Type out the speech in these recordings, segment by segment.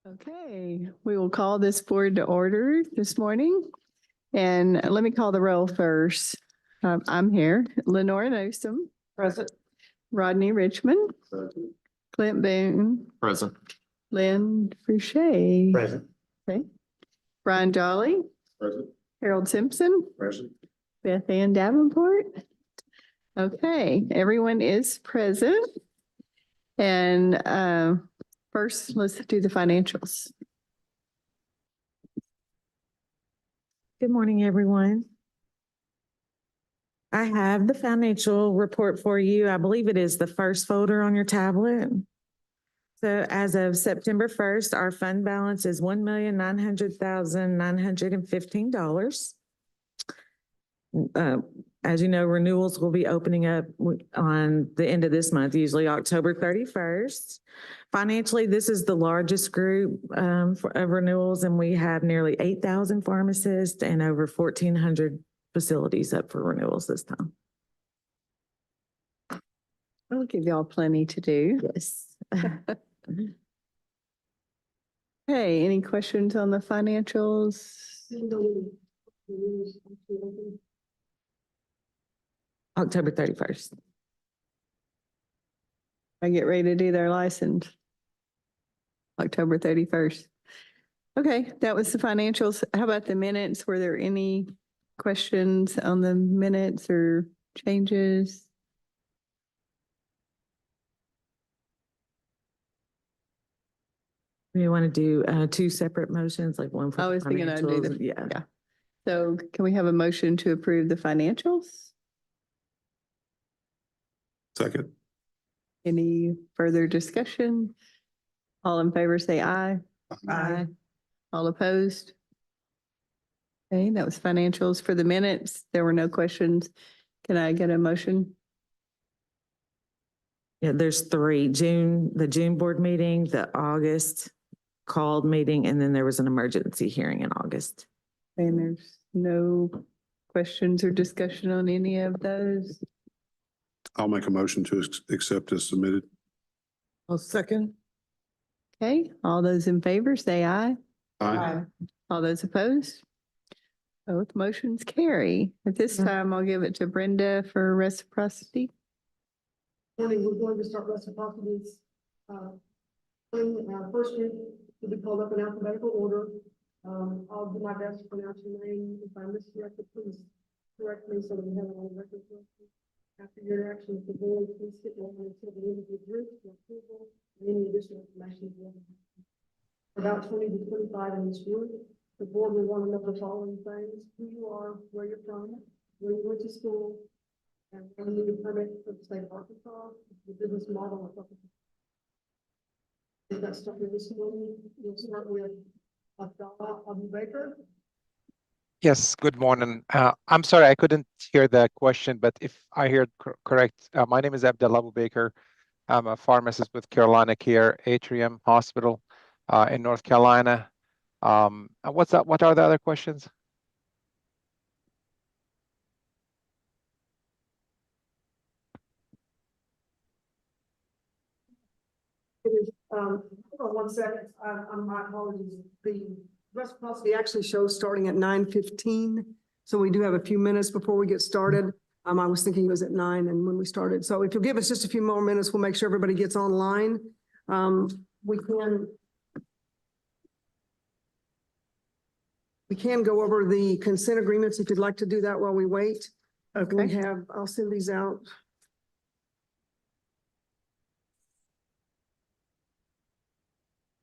Okay, we will call this board to order this morning. And let me call the roll first. I'm here. Lenore Newsom. Present. Rodney Richmond. Present. Clint Boone. Present. Lynn Fouché. Present. Okay. Brian Jolly. Present. Harold Simpson. Present. Beth Ann Davenport. Okay, everyone is present. And first, let's do the financials. Good morning, everyone. I have the financial report for you. I believe it is the first folder on your tablet. So as of September 1st, our fund balance is $1,900,915. As you know, renewals will be opening up on the end of this month, usually October 31st. Financially, this is the largest group of renewals, and we have nearly 8,000 pharmacists and over 1,400 facilities up for renewals this time. I'll give y'all plenty to do. Yes. Hey, any questions on the financials? October 31st. I get ready to do their license. October 31st. Okay, that was the financials. How about the minutes? Were there any questions on the minutes or changes? You want to do two separate motions, like one for I the was thinking I'd do financials? the- Yeah. yeah. So can we have a motion to approve the financials? Second. Any further discussion? All in favor, say aye. Aye. All opposed? Okay, that was financials. For the minutes, there were no questions. Can I get a motion? Yeah, there's three, the June board meeting, the August called meeting, and then there was an emergency hearing in August. And there's no questions or discussion on any of those? I'll make a motion to accept as submitted. I'll second. Okay, all those in favor, say aye. Aye. All those opposed? Both motions carry. At this time, I'll give it to Brenda for reciprocity. Morning, we're going to start reciprocities. First group will be called up in alphabetical order. I'll do my best to pronounce your name. If I miscorrect it, please correct me so that we have it on record. After your interaction with the board, please sit down until the end of the group for approval and any additional information. About 20 to 25 in this group. The board will want to know the following things: who you are, where you're from, where you went to school, and when you need a permit for the state of Arkansas, the business model of Arkansas. If that's starting this morning, we'll start with Abdallah Abu Baker. Yes, good morning. I'm sorry, I couldn't hear the question, but if I heard correct, my name is Abdallah Abu Baker. I'm a pharmacist with Carolina Care Atrium Hospital in North Carolina. What are the other questions? It is, hold on 1 second, my apologies. The reciprocity actually shows starting at 9:15. So we do have a few minutes before we get started. I was thinking it was at 9 and when we started. So if you'll give us just a few more minutes, we'll make sure everybody gets online. We can go over the consent agreements if you'd like to do that while we wait. Okay. I'll send these out.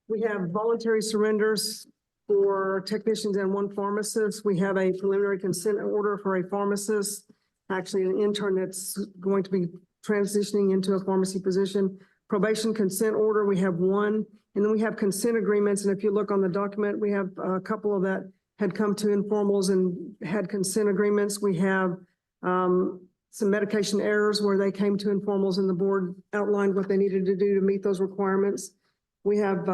We have voluntary surrenders for technicians and one pharmacist. We have a preliminary consent order for a pharmacist, actually an intern that's going to be transitioning into a pharmacy position. Probation consent order, we have one, and then we have consent agreements. And if you look on the document, we have a couple of that had come to informals and had consent agreements. We have some medication errors where they came to informals and the board outlined what they needed to do to meet those requirements. We have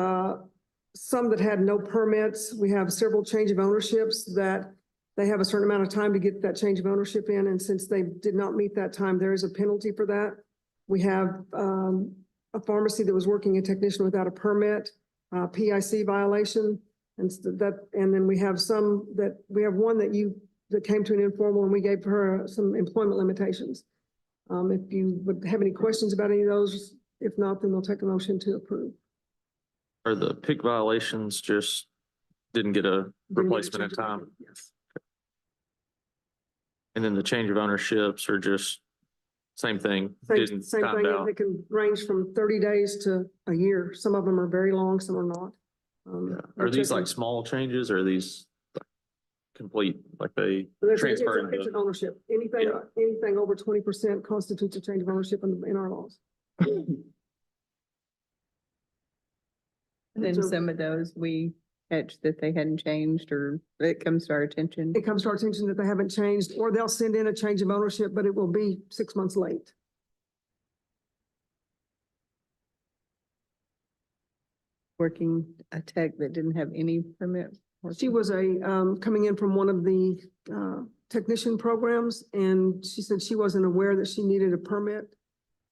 some that had no permits. We have several change of ownerships that they have a certain amount of time to get that change of ownership in. And since they did not meet that time, there is a penalty for that. We have a pharmacy that was working a technician without a permit. PIC violation. And and then we have one that came to an informal and we gave her some employment limitations. If you would have any questions about any of those, if not, then we'll take a motion to approve. Or the PIC violations just didn't get a replacement in time? Yes. And then the change of ownerships are just same thing? Didn't Same timed thing. out? They can range from 30 days to a year. Some of them are very long, some are not. Yeah. Are these like small changes or are these like complete, like they transfer? It's an ownership. Anything over 20% constitutes a change of ownership in our laws. And then So- some of those we catch that they hadn't changed or it comes to our attention. It comes to our attention that they haven't changed, or they'll send in a change of ownership, but it will be 6 months late. Working a tech that didn't have any permit. She was coming in from one of the technician programs, and she said she wasn't aware that she needed a permit.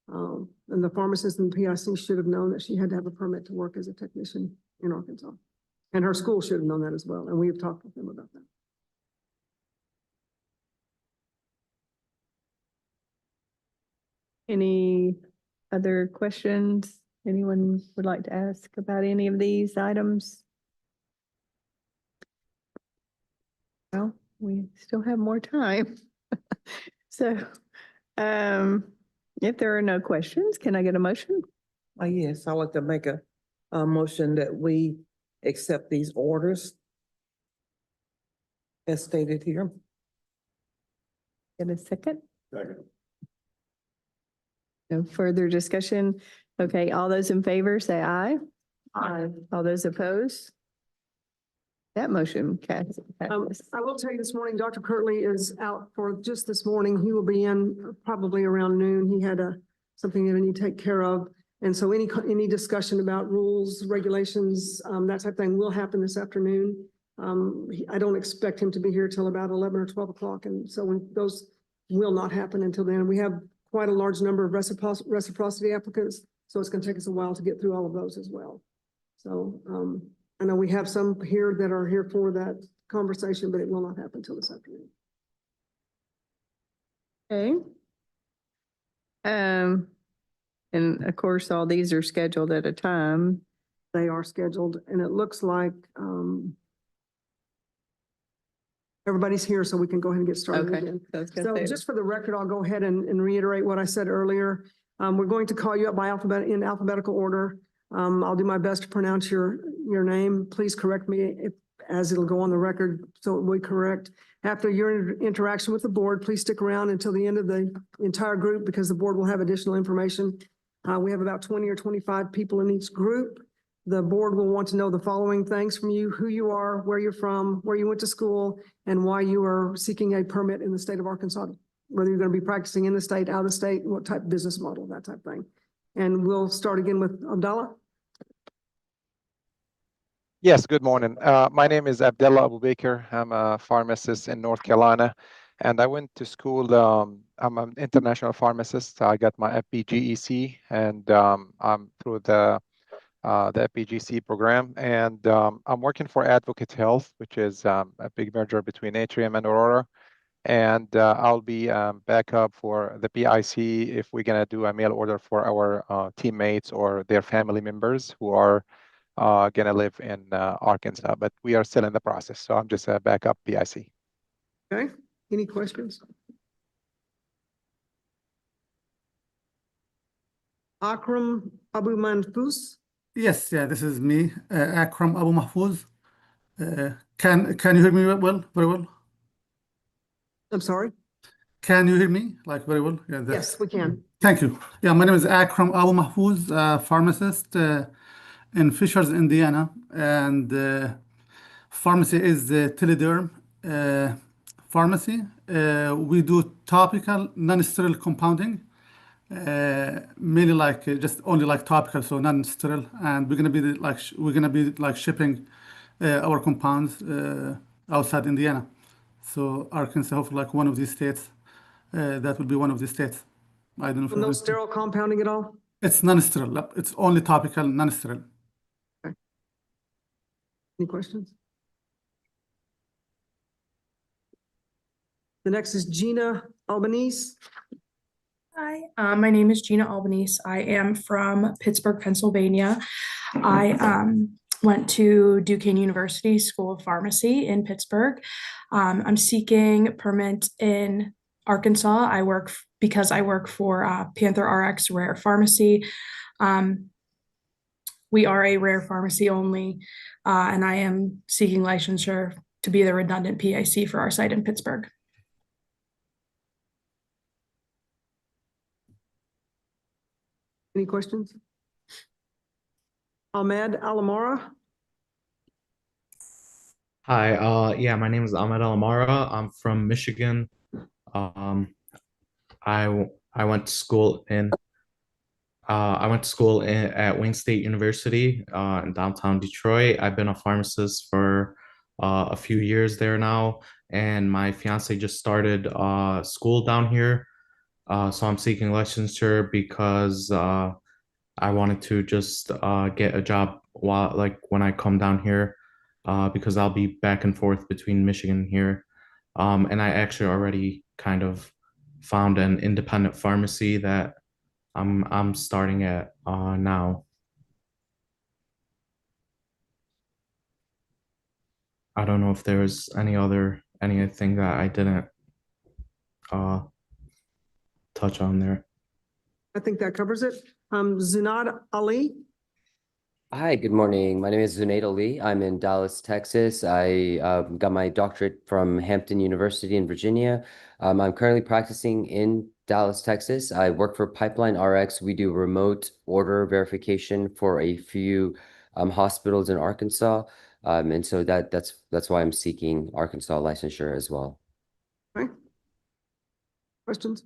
And the pharmacist and PIC should have known that she had to have a permit to work as a technician in Arkansas. And her school should have known that as well, and we have talked with them about that. Any other questions anyone would like to ask about any of these items? Well, we still have more time. So, if there are no questions, can I get a motion? Yes, I want to make a motion that we accept these orders as stated here. Get a second? Second. No further discussion. Okay, all those in favor, say aye. Aye. All those opposed? That motion passes. I will tell you this morning, Dr. Kirtley is out for just this morning. He will be in probably around noon. He had something that he need to take care of. And so any discussion about rules, regulations, that type of thing will happen this afternoon. I don't expect him to be here till about 11 or 12 o'clock. And so when those will not happen until then. We have quite a large number of reciprocity applicants. So it's going to take us a while to get through all of those as well. So I know we have some here that are here for that conversation, but it will not happen until this afternoon. Okay. And of course, all these are scheduled at a time. They are scheduled, and it looks like everybody's here, so we can go ahead and get started Okay. again. So I was gonna So say- just for the record, I'll go ahead and reiterate what I said earlier. We're going to call you up by in alphabetical order. I'll do my best to pronounce your name. Please correct me as it'll go on the record, so it will be correct. After your interaction with the board, please stick around until the end of the entire group because the board will have additional information. We have about 20 or 25 people in each group. The board will want to know the following things from you: who you are, where you're from, where you went to school, and why you are seeking a permit in the state of Arkansas. Whether you're going to be practicing in the state, out of the state, what type of business model, that type of thing. And we'll start again with Abdallah. Yes, good morning. My name is Abdullah Abu Baker. I'm a pharmacist in North Carolina, and I went to school. I'm an international pharmacist. I got my FPGEC, and I'm through the FPGC program, and I'm working for Advocate Health, which is a big merger between Atrium and Aurora. And I'll be backup for the PIC if we're gonna do a mail order for our teammates or their family members who are gonna live in Arkansas, but we are still in the process. So I'm just a backup PIC. Okay, any questions? Akram Abu Manfus. Yes, yeah, this is me, Akram Abu Mahfouz. Can you hear me well, very well? I'm sorry. Can you hear me like very well? Yeah, Yes, we can. Thank you. Yeah, my name is Akram Abu Mahfouz, pharmacist in Fishers, Indiana, and pharmacy is Telederm pharmacy. We do topical non-sterile compounding. Mainly like just only like topical, so non-sterile, and we're gonna be like shipping our compounds outside Indiana. So Arkansas, hopefully like one of these states, that will be one of these states. I don't know if No sterile compounding at all? it's non-sterile. It's only topical, non-sterile. Any questions? The next is Gina Albanese. Hi, my name is Gina Albanese. I am from Pittsburgh, Pennsylvania. I went to Duquesne University School of Pharmacy in Pittsburgh. I'm seeking permit in Arkansas. Because I work for Panther RX Rare Pharmacy. We are a rare pharmacy only, and I am seeking licensure to be the redundant PIC for our site in Pittsburgh. Any questions? Ahmed Alamara. Hi, yeah, my name is Ahmed Alamara. I'm from Michigan. I went to school at Wayne State University in downtown Detroit. I've been a pharmacist for a few years there now, and my fiance just started school down here. So I'm seeking licensure because I wanted to just get a job when I come down here, because I'll be back and forth between Michigan and here. And I actually already kind of found an independent pharmacy that I'm starting at now. I don't know if there was anything that I didn't touch on there. I think that covers it. Zunad Ali. Hi, good morning. My name is Zunaid Ali. I'm in Dallas, Texas. I got my doctorate from Hampton University in Virginia. I'm currently practicing in Dallas, Texas. I work for Pipeline RX. We do remote order verification for a few hospitals in Arkansas. And so that's why I'm seeking Arkansas licensure as well. Okay. Questions?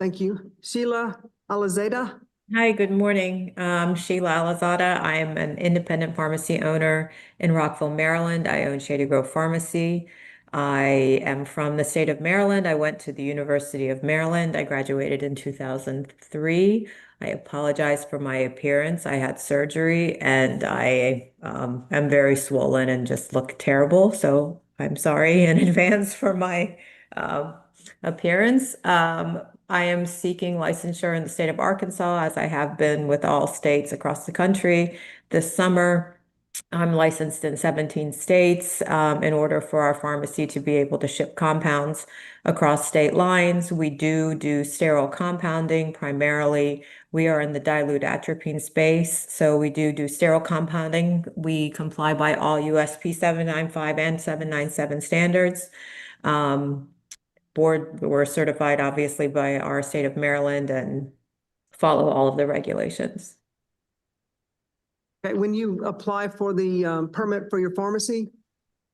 Thank you. Sheila Alizada. Hi, good morning. Sheila Alazada. I'm an independent pharmacy owner in Rockville, Maryland. I own Shady Grove Pharmacy. I am from the state of Maryland. I went to the University of Maryland. I graduated in 2003. I apologize for my appearance. I had surgery and I am very swollen and just look terrible. So I'm sorry in advance for my appearance. I am seeking licensure in the state of Arkansas, as I have been with all states across the country. This summer, I'm licensed in 17 states in order for our pharmacy to be able to ship compounds across state lines. We do sterile compounding primarily. We are in the dilute atropine space, so we do sterile compounding. We comply by all USP 795 and 797 standards. We're certified obviously by our state of Maryland and follow all of the regulations. Okay, when you apply for the permit for your pharmacy,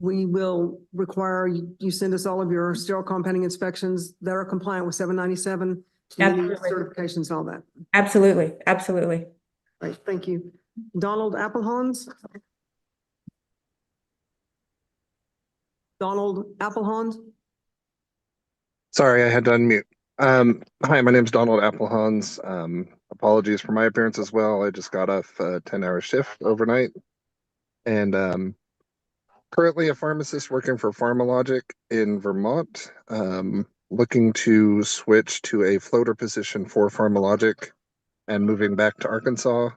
we will require you send us all of your sterile compounding inspections that are compliant with 797, Absolutely. certifications, all that. Absolutely, absolutely. Right, thank you. Donald Applehans. Donald Applehans. Sorry, I had to unmute. Hi, my name is Donald Applehans. Apologies for my appearance as well. I just got off a 10-hour shift overnight. And currently a pharmacist working for PharmaLogic in Vermont. Looking to switch to a floater position for PharmaLogic and moving back to Arkansas.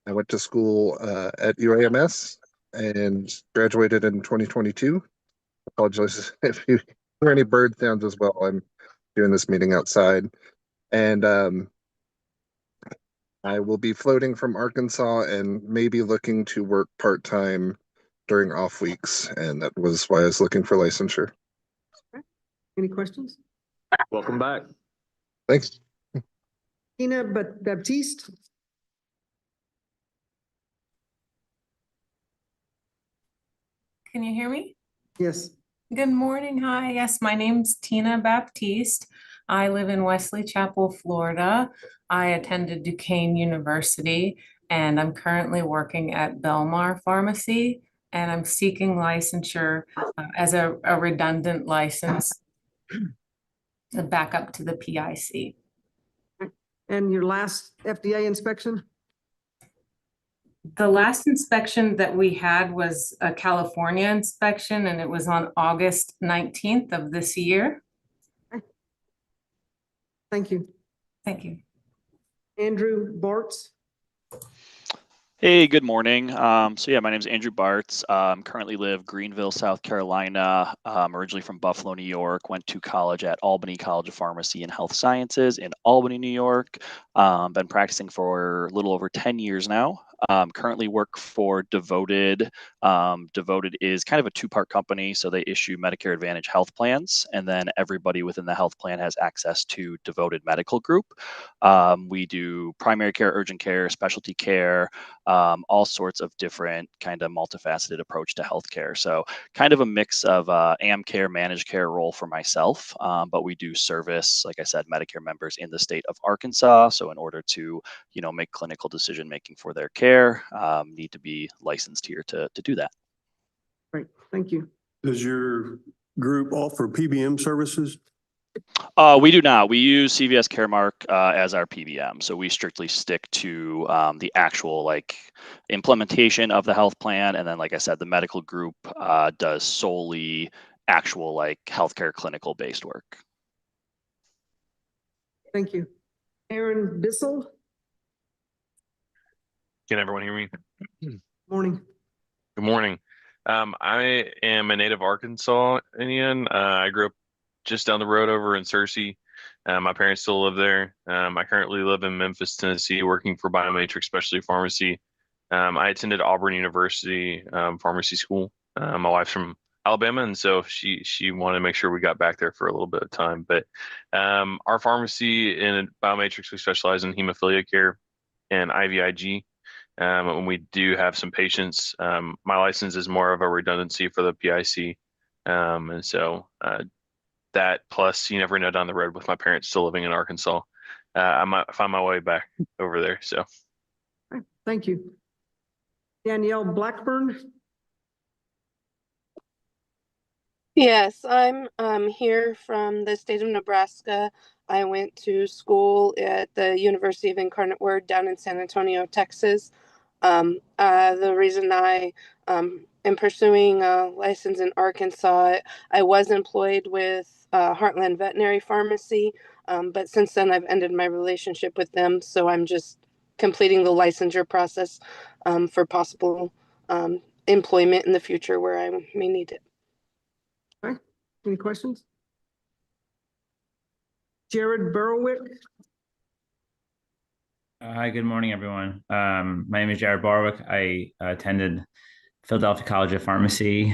I went to school at UAMS and graduated in 2022. Apologize if you hear any bird sounds as well. I'm doing this meeting outside. And I will be floating from Arkansas and maybe looking to work part-time during off weeks. And that was why I was looking for licensure. Any questions? Welcome back. Thanks. Tina Baptiste. Can you hear me? Yes. Good morning. Hi. Yes, my name's Tina Baptiste. I live in Wesley Chapel, Florida. I attended Duquesne University and I'm currently working at Belmar Pharmacy and I'm seeking licensure as a redundant license to back up to the PIC. And your last FDA inspection? The last inspection that we had was a California inspection, and it was on August 19th of this year. Thank you. Thank you. Andrew Bartz. Hey, good morning. So yeah, my name is Andrew Bartz. Currently live Greenville, South Carolina. Originally from Buffalo, New York. Went to college at Albany College of Pharmacy and Health Sciences in Albany, New York. Been practicing for a little over 10 years now. Currently work for Devoted. Devoted is kind of a two-part company, so they issue Medicare Advantage health plans, and then everybody within the health plan has access to Devoted Medical Group. We do primary care, urgent care, specialty care, all sorts of different kind of multifaceted approach to healthcare. So kind of a mix of AmCare, managed care role for myself, but we do service, like I said, Medicare members in the state of Arkansas. So in order to, make clinical decision making for their care, need to be licensed here to do that. Great, thank you. Does your group offer PBM services? We do not. We use CVS Caremark as our PBM. So we strictly stick to the actual implementation of the health plan. And then, like I said, the medical group does solely actual healthcare clinical based work. Thank you. Aaron Bissell. Can everyone hear me? Morning. Good morning. I am a native Arkansanian. I grew up just down the road over in Searcy. My parents still live there. I currently live in Memphis, Tennessee, working for Biomatrix Specialty Pharmacy. I attended Auburn University pharmacy school. My wife's from Alabama, and so she wanted to make sure we got back there for a little bit of time. But our pharmacy in Biomatrix, we specialize in hemophilia care and IVIG. When we do have some patients, my license is more of a redundancy for the PIC. And so that plus, you never know down the road with my parents still living in Arkansas, I might find my way back over there. So Thank you. Danielle Blackburn. Yes, I'm here from the state of Nebraska. I went to school at the University of Incarnate Word down in San Antonio, Texas. The reason I am pursuing a license in Arkansas, I was employed with Heartland Veterinary Pharmacy, but since then I've ended my relationship with them, so I'm just completing the licensure process for possible employment in the future where I may need it. Okay. Any questions? Jared Berwick. Hi, good morning, everyone. My name is Jared Barwick. I attended Philadelphia College of Pharmacy,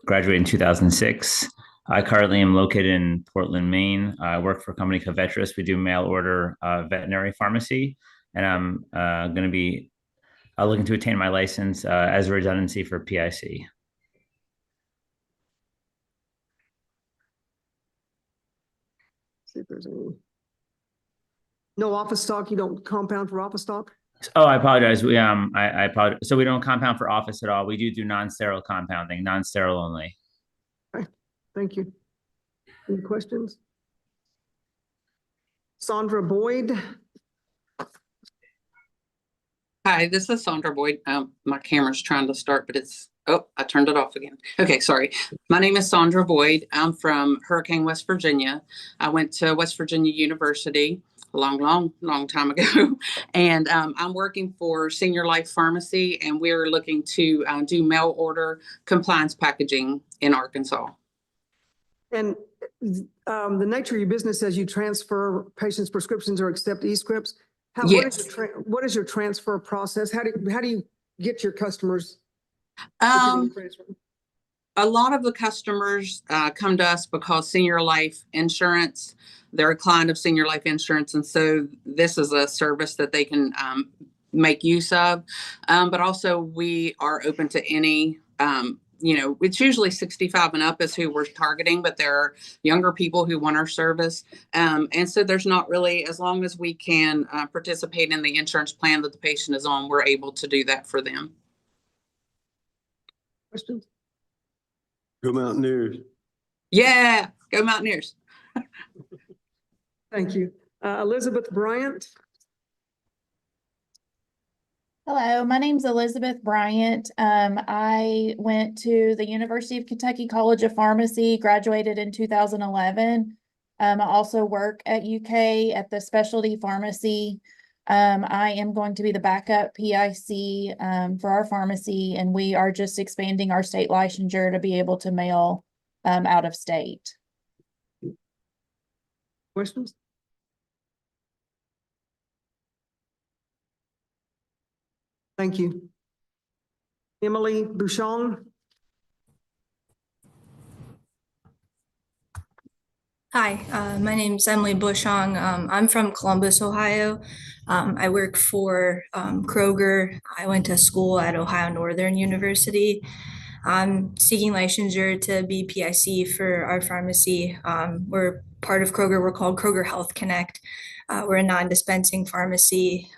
graduated in 2006. I currently am located in Portland, Maine. I work for a company called Vetris. We do mail order veterinary pharmacy, and I'm going to be looking to attain my license as a redundancy for PIC. See if there's any. No office stock. You don't compound for office stock? Oh, I apologize. I apologize. So we don't compound for office at all. We do non-sterile compounding, non-sterile only. Okay, thank you. Any questions? Sandra Boyd. Hi, this is Sandra Boyd. My camera's trying to start, but I turned it off again. Okay, sorry. My name is Sandra Boyd. I'm from Hurricane, West Virginia. I went to West Virginia University a long time ago. And I'm working for Senior Life Pharmacy, and we're looking to do mail order compliance packaging in Arkansas. And the nature of your business says you transfer patients' prescriptions or accept e-scripts. Yes. What is your transfer process? How do you get your customers? A lot of the customers come to us because Senior Life Insurance, they're a client of Senior Life Insurance. And so this is a service that they can make use of. But also we are open to any, it's usually 65 and up is who we're targeting, but there are younger people who want our service. And so there's not really, as long as we can participate in the insurance plan that the patient is on, we're able to do that for them. Questions? Go Mountaineers. Yeah, go Mountaineers. Thank you. Elizabeth Bryant. Hello, my name's Elizabeth Bryant. I went to the University of Kentucky College of Pharmacy, graduated in 2011. I also work at UK at the specialty pharmacy. I am going to be the backup PIC for our pharmacy, and we are just expanding our state licensure to be able to mail out of state. Questions? Thank you. Emily Bouchon. Hi, my name is Emily Bushong. I'm from Columbus, Ohio. I work for Kroger. I went to school at Ohio Northern University. I'm seeking licensure to be PIC for our pharmacy. We're part of Kroger. We're called Kroger Health Connect. We're a non-dispensing pharmacy.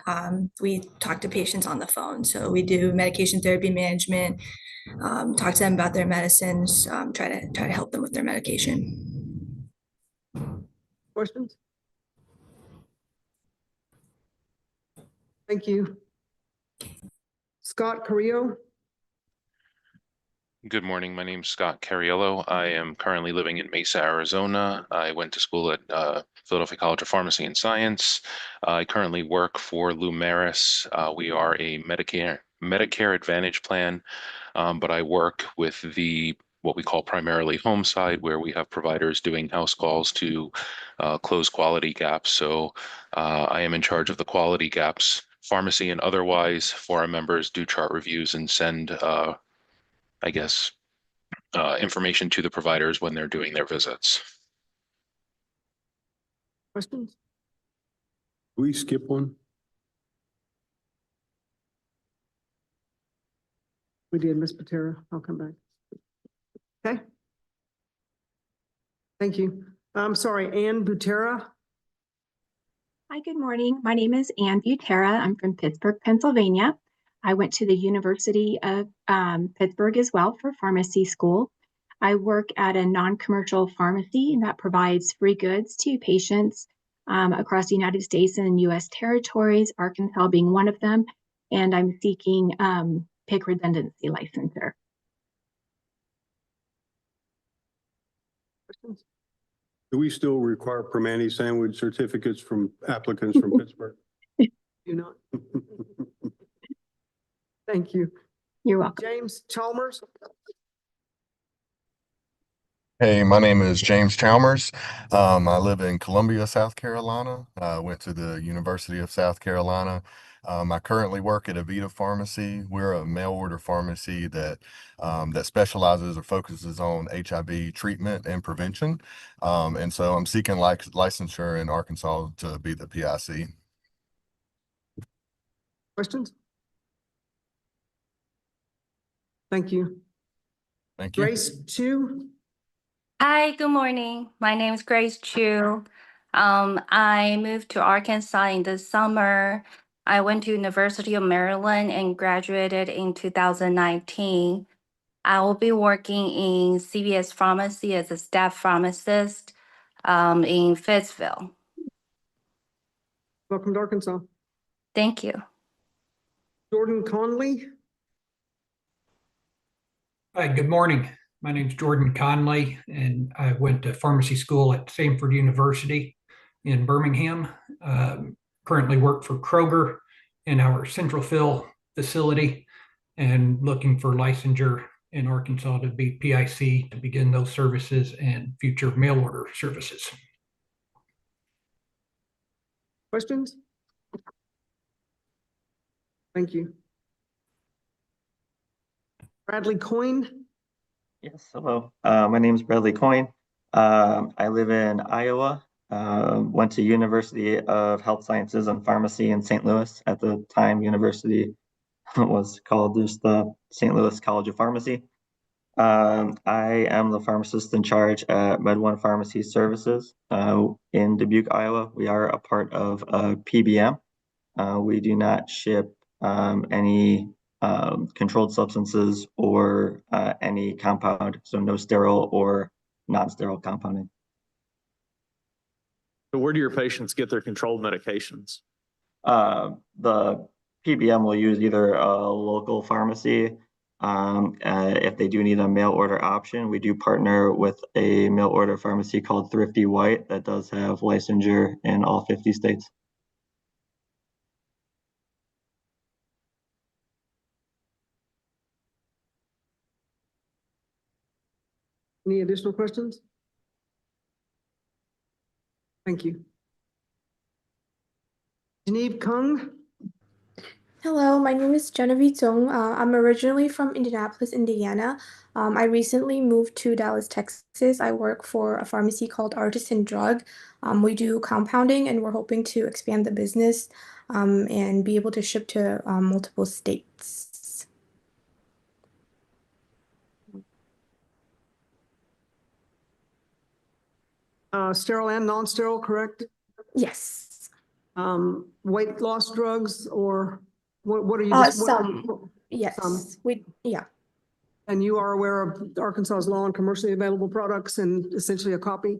We talk to patients on the phone. So we do medication therapy management, talk to them about their medicines, try to help them with their medication. Questions? Thank you. Scott Carrillo. Good morning. My name's Scott Cariello. I am currently living in Mesa, Arizona. I went to school at Philadelphia College of Pharmacy and Science. I currently work for Lumeris. We are a Medicare Advantage plan, but I work with what we call primarily home side, where we have providers doing house calls to close quality gaps. So I am in charge of the quality gaps, pharmacy and otherwise, for our members, do chart reviews and send information to the providers when they're doing their visits. Questions? Do we skip one? We did, Ms. Patera. I'll come back. Okay. Thank you. I'm sorry, Ann Butera. Hi, good morning. My name is Ann Butera. I'm from Pittsburgh, Pennsylvania. I went to the University of Pittsburgh as well for pharmacy school. I work at a non-commercial pharmacy that provides free goods to patients across the United States and U.S. territories, Arkansas being one of them, and I'm seeking PIC redundancy licensure. Questions? Do we still require Primanti sandwich certificates from applicants from Pittsburgh? Do not. Thank you. You're welcome. James Chalmers. Hey, my name is James Chalmers. I live in Columbia, South Carolina. I went to the University of South Carolina. I currently work at Avita Pharmacy. We're a mail order pharmacy that specializes or focuses on HIV treatment and prevention. And so I'm seeking licensure in Arkansas to be the PIC. Questions? Thank you. Thank you. Grace Chu. Hi, good morning. My name is Grace Chu. I moved to Arkansas in the summer. I went to University of Maryland and graduated in 2019. I will be working in CVS Pharmacy as a staff pharmacist in Fayetteville. Welcome to Arkansas. Thank you. Jordan Conley. Hi, good morning. My name's Jordan Conley, and I went to pharmacy school at Samford University in Birmingham. Currently work for Kroger in our Centralville facility and looking for licensure in Arkansas to be PIC to begin those services and future mail order services. Questions? Thank you. Bradley Coyne. Yes, hello. My name is Bradley Coyne. I live in Iowa. Went to University of Health Sciences and Pharmacy in St. Louis. At the time, university was called just the St. Louis College of Pharmacy. I am the pharmacist in charge at MedOne Pharmacy Services in Dubuque, Iowa. We are a part of PBM. We do not ship any controlled substances or any compound, so no sterile or non-sterile compounding. So where do your patients get their controlled medications? The PBM will use either a local pharmacy. If they do need a mail order option, we do partner with a mail order pharmacy called Thrifty White that does have licensure in all 50 states. Any additional questions? Thank you. Genevieve Kung. Hello, my name is Genevieve Zong. I'm originally from Indianapolis, Indiana. I recently moved to Dallas, Texas. I work for a pharmacy called Artisan Drug. We do compounding and we're hoping to expand the business and be able to ship to multiple states. Sterile and non-sterile, correct? Yes. Weight loss drugs or what are you? Yes. Some. Yeah. And you are aware of Arkansas's law on commercially available products and essentially a copy?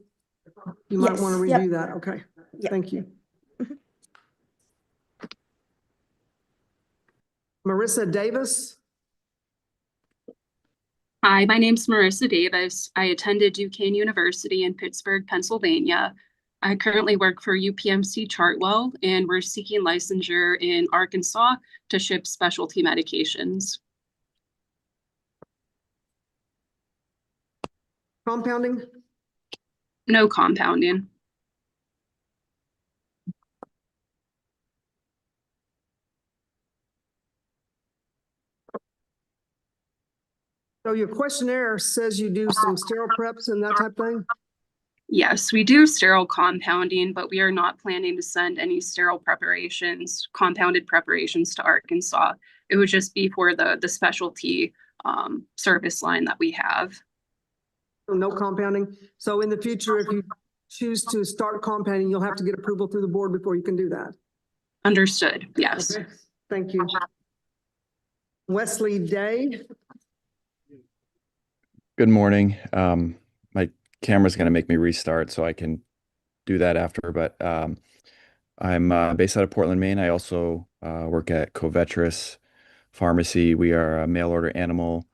You might want to review that. Okay. Thank you. Marissa Davis. Hi, my name's Marissa Davis. I attended Duquesne University in Pittsburgh, Pennsylvania. I currently work for UPMC Chartwell, and we're seeking licensure in Arkansas to ship specialty medications. Compounding? No compounding. So your questionnaire says you do some sterile preps and that type of thing? Yes, we do sterile compounding, but we are not planning to send any sterile preparations, compounded preparations to Arkansas. It would just be for the specialty service line that we have. No compounding. So in the future, if you choose to start compounding, you'll have to get approval through the board before you can do that. Understood. Yes. Okay. Thank you. Wesley Day. Good morning. My camera's going to make me restart, so I can do that after. But I'm based out of Portland, Maine. I also work at Covetrus Pharmacy. We are a mail order animal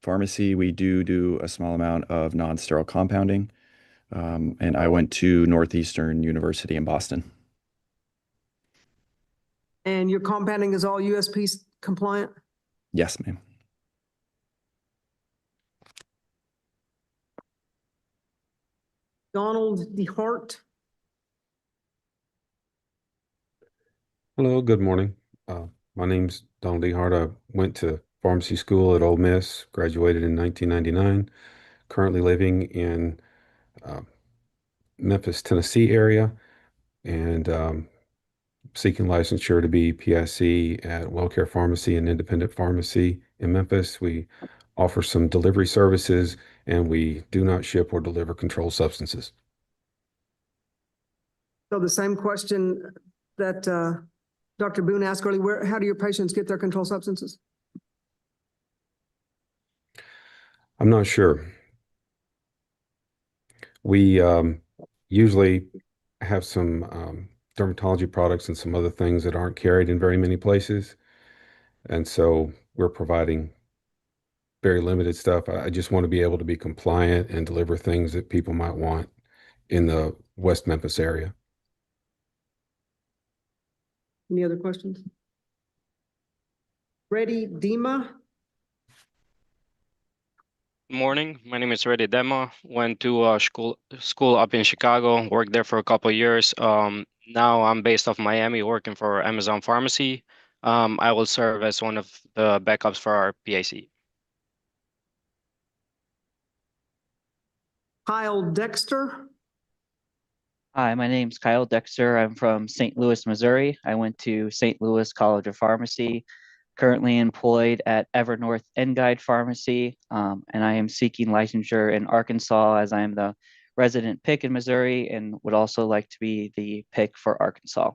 pharmacy. We do a small amount of non-sterile compounding. And I went to Northeastern University in Boston. And your compounding is all USP compliant? Yes, ma'am. Donald DeHart. Hello, good morning. My name's Donald DeHart. I went to pharmacy school at Ole Miss, graduated in 1999, currently living in Memphis, Tennessee area, and seeking licensure to be PIC at WellCare Pharmacy and Independent Pharmacy in Memphis. We offer some delivery services, and we do not ship or deliver controlled substances. So the same question that Dr. Boone asked earlier, how do your patients get their controlled substances? I'm not sure. We usually have some dermatology products and some other things that aren't carried in very many places. And so we're providing very limited stuff. I just want to be able to be compliant and deliver things that people might want in the West Memphis area. Any other questions? Reddy Dema. Morning, my name is Reddy Dema. Went to school up in Chicago, worked there for a couple of years. Now I'm based off Miami, working for Amazon Pharmacy. I will serve as one of the backups for our PIC. Kyle Dexter. Hi, my name's Kyle Dexter. I'm from St. Louis, Missouri. I went to St. Louis College of Pharmacy, currently employed at Evernorth Enguide Pharmacy, and I am seeking licensure in Arkansas as I am the resident PIC in Missouri and would also like to be the PIC for Arkansas.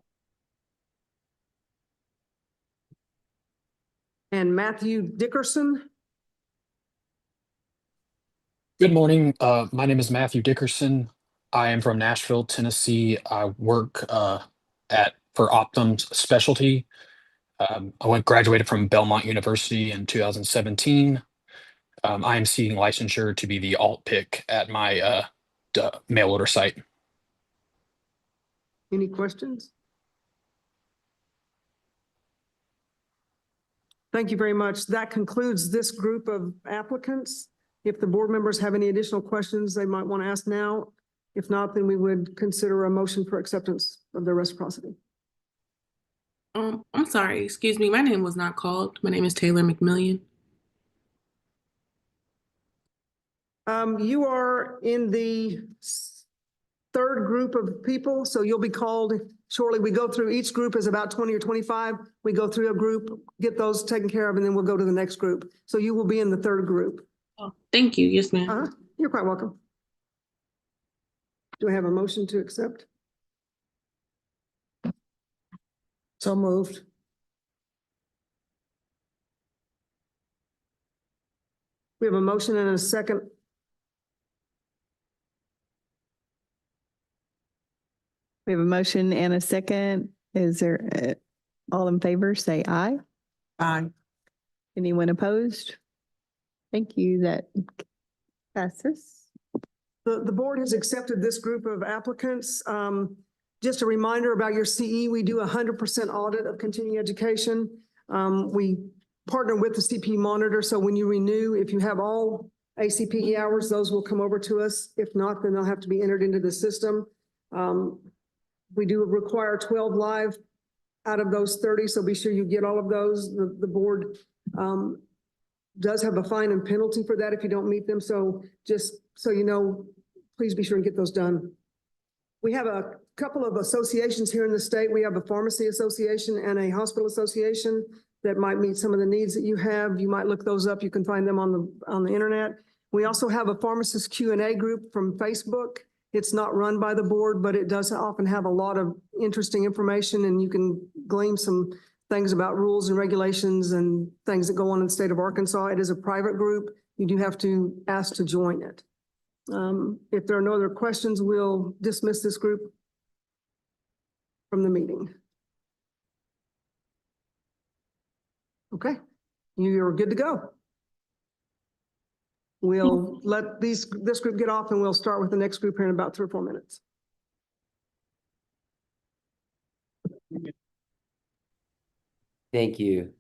And Matthew Dickerson. Good morning. My name is Matthew Dickerson. I am from Nashville, Tennessee. I work at for Optum's specialty. I graduated from Belmont University in 2017. I am seeking licensure to be the alt pick at my mail order site. Any questions? Thank you very much. That concludes this group of applicants. If the board members have any additional questions they might want to ask now, if not, then we would consider a motion for acceptance of their reciprocity. I'm sorry, excuse me, my name was not called. My name is Taylor McMillian. You are in the third group of people, so you'll be called shortly. We go through each group is about 20 or 25. We go through a group, get those taken care of, and then we'll go to the next group. So you will be in the third group. Oh, thank you. Yes, ma'am. You're quite welcome. Do I have a motion to accept? So moved. We have a motion and a second. We have a motion and a second. Is there, all in favor, say aye. Aye. Anyone opposed? Thank you. That passes. The board has accepted this group of applicants. Just a reminder about your CE, we do 100% audit of continuing education. We partner with the CP monitor, so when you renew, if you have all ACPE hours, those will come over to us. If not, then they'll have to be entered into the system. We do require 12 live out of those 30, so be sure you get all of those. The board does have a fine and penalty for that if you don't meet them, so just so you know, please be sure and get those done. We have a couple of associations here in the state. We have a pharmacy association and a hospital association that might meet some of the needs that you have. You might look those up. You can find them on the internet. We also have a pharmacist Q&A group from Facebook. It's not run by the board, but it does often have a lot of interesting information, and you can glean some things about rules and regulations and things that go on in the state of Arkansas. It is a private group. You do have to ask to join it. If there are no other questions, we'll dismiss this group from the meeting. Okay, you're good to go. We'll let this group get off and we'll start with the next group here in about 3 or 4 minutes. Thank you.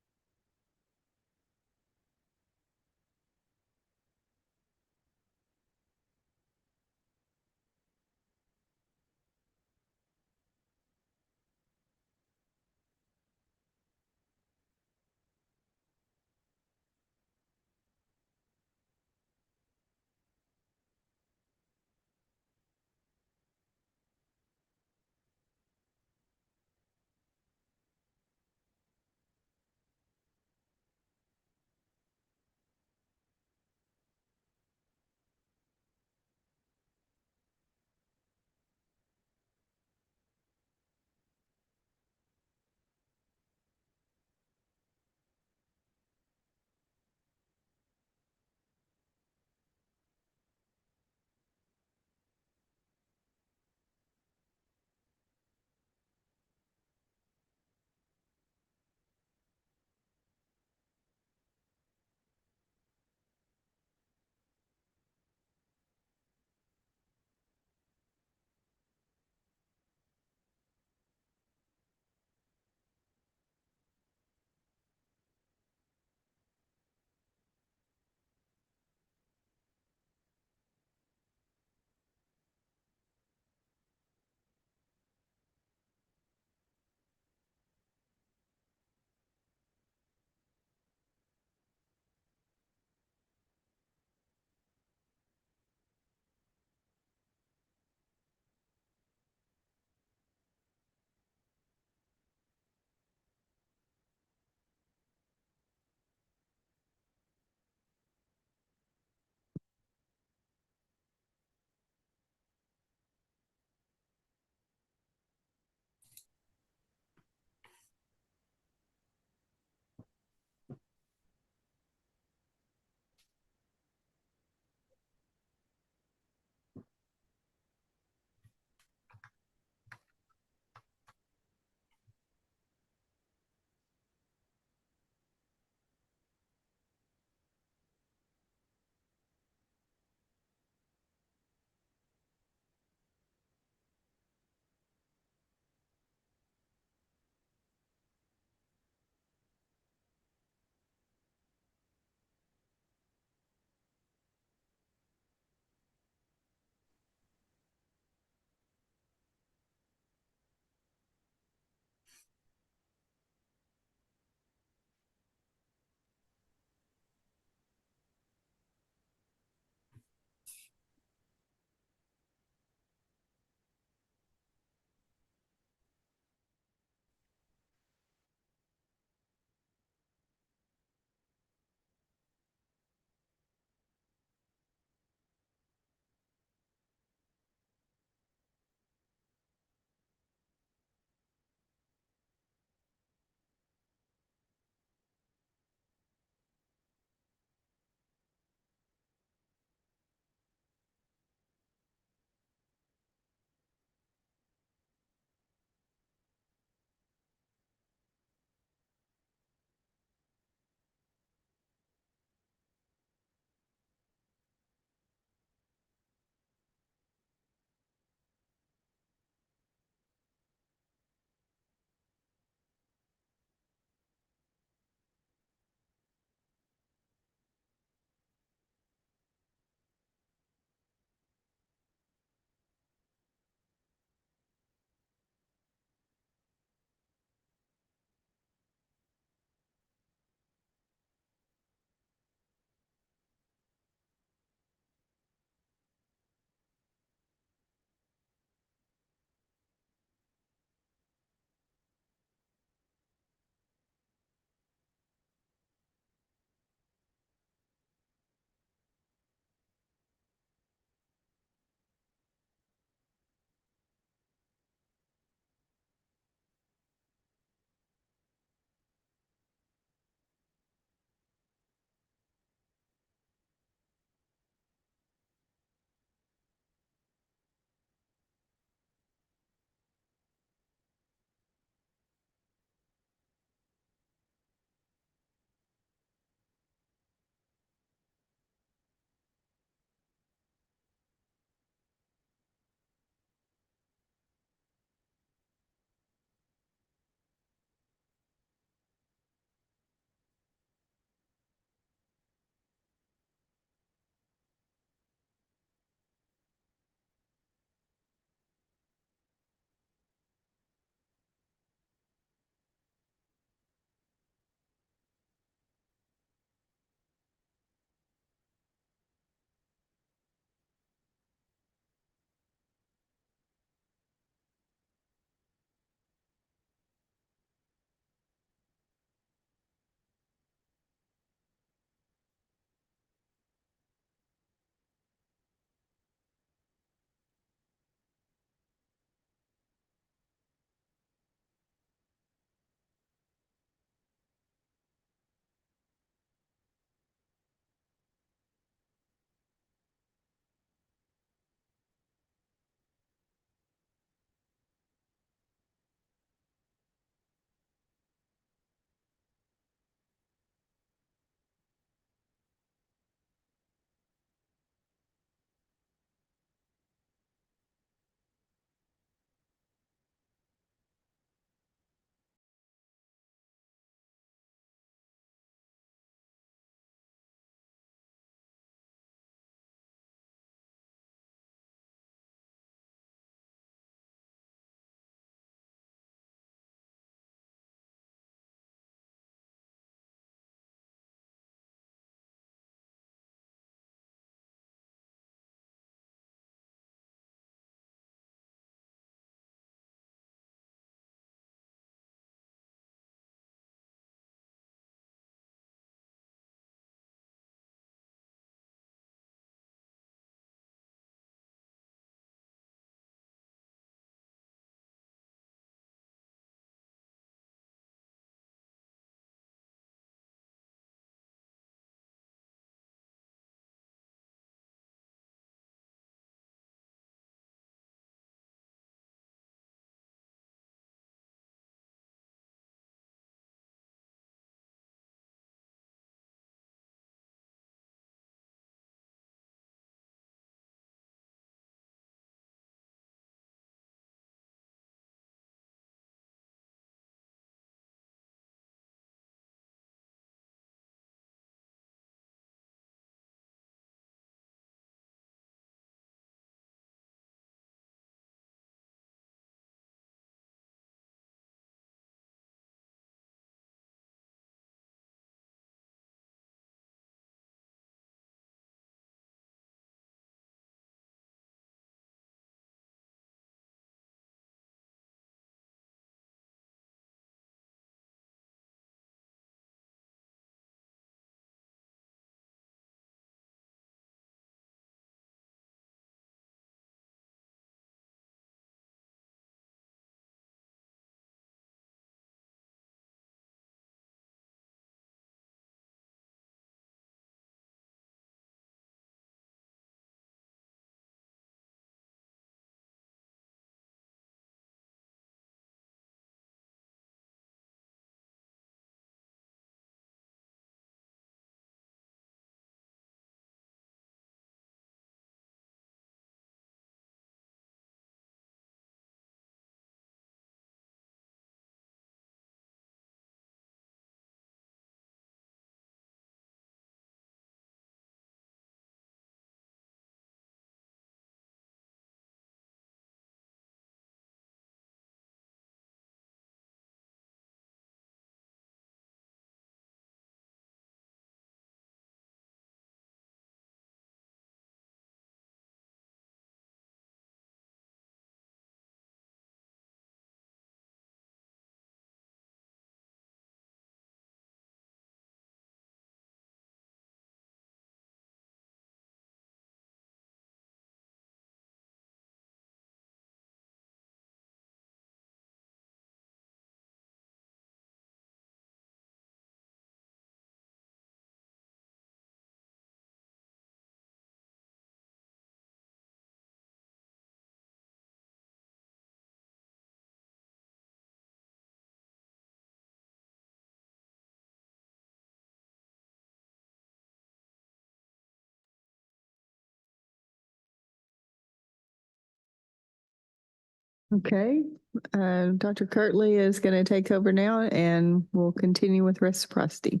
Okay, Dr. Kirtley is going to take over now and we'll continue with reciprocity.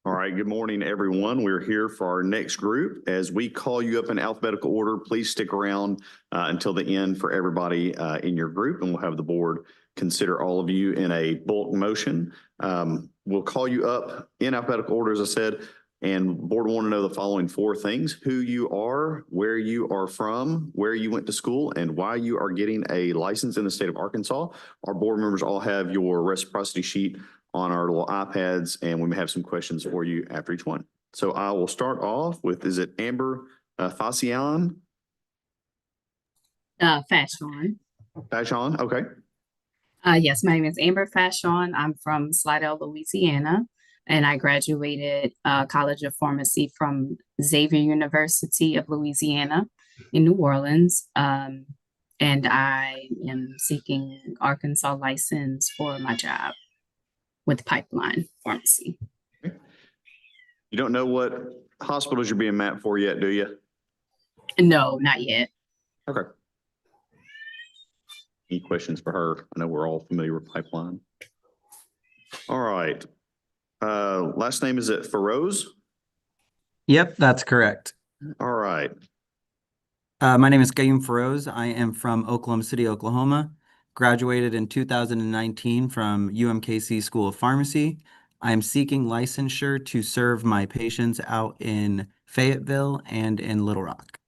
All right, good morning, everyone. We're here for our next group. As we call you up in alphabetical order, please stick around until the end for everybody in your group, and we'll have the board consider all of you in a bulk motion. We'll call you up in alphabetical order, as I said, and board want to know the following 4 things: who you are, where you are from, where you went to school, and why you are getting a license in the state of Arkansas. Our board members all have your reciprocity sheet on our little iPads, and we may have some questions for you after each one. So I will start off with, is it Amber Fashion? Fashion. Fashion, okay. Yes, my name is Amber Fashion. I'm from Slidell, Louisiana, and I graduated College of Pharmacy from Xavier University of Louisiana in New Orleans. And I am seeking an Arkansas license for my job with Pipeline Pharmacy. You don't know what hospitals you're being mapped for yet, do you? No, not yet. Okay. Any questions for her? I know we're all familiar with Pipeline. All right. Last name, is it Feroz? Yep, that's correct. All right. My name is Qayyum Feroz. I am from Oklahoma City, Oklahoma. Graduated in 2019 from UMKC School of Pharmacy. I'm seeking licensure to serve my patients out in Fayetteville and in Little Rock.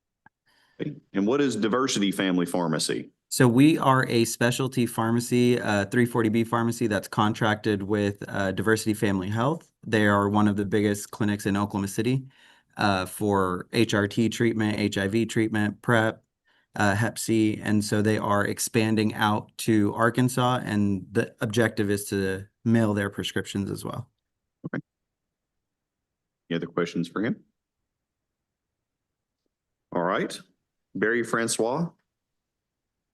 And what is Diversity Family Pharmacy? So we are a specialty pharmacy, 340B pharmacy that's contracted with Diversity Family Health. They are one of the biggest clinics in Oklahoma City for HRT treatment, HIV treatment, PrEP, Hep C, and so they are expanding out to Arkansas, and the objective is to mail their prescriptions as well. Okay. Any other questions for him? All right. Barry Francois.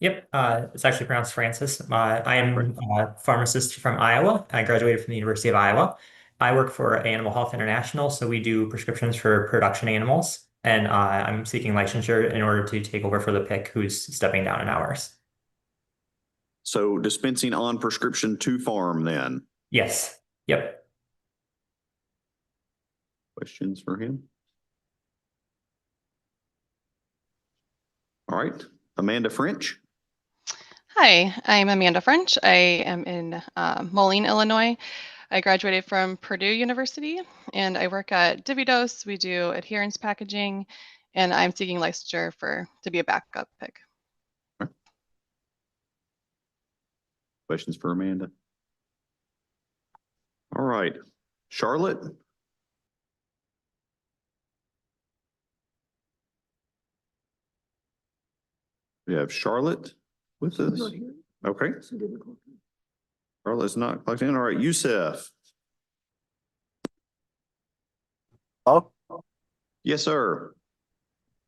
Yep, it's actually pronounced Francis. I am a pharmacist from Iowa. I graduated from the University of Iowa. I work for Animal Health International, so we do prescriptions for production animals. And I'm seeking licensure in order to take over for the PIC who's stepping down in hours. So dispensing on prescription to farm then? Yes. Yep. Questions for him? All right. Amanda French. Hi, I'm Amanda French. I am in Moline, Illinois. I graduated from Purdue University and I work at DiviDose. We do adherence packaging and I'm seeking licensure to be a backup PIC. Questions for Amanda? All right. Charlotte. We have Charlotte with us. Okay. Charlotte's not plugged in. All right, Youssef. Oh, yes, sir.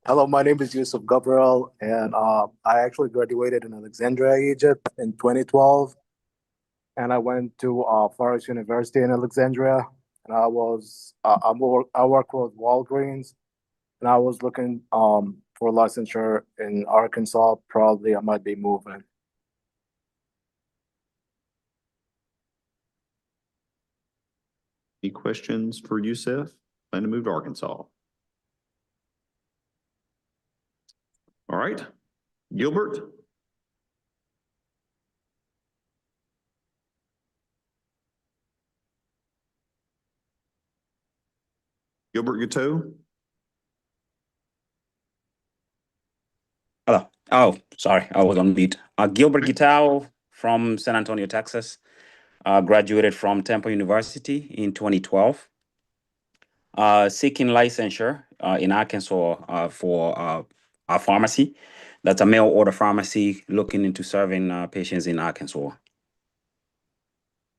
hello, my name is Yusuf Gabriel, and I actually graduated in Alexandria, Egypt in 2012. And I went to Forest University in Alexandria, and I work with Walgreens, and I was looking for licensure in Arkansas. Probably I might be moving. Any questions for Youssef? Plan to move to Arkansas. All right. Gilbert. Gilbert Guteau. Hello. Oh, sorry, I was on mute. Gilbert Guiteau from San Antonio, Texas. Graduated from Temple University in 2012. Seeking licensure in Arkansas for our pharmacy. That's a mail order pharmacy looking into serving patients in Arkansas.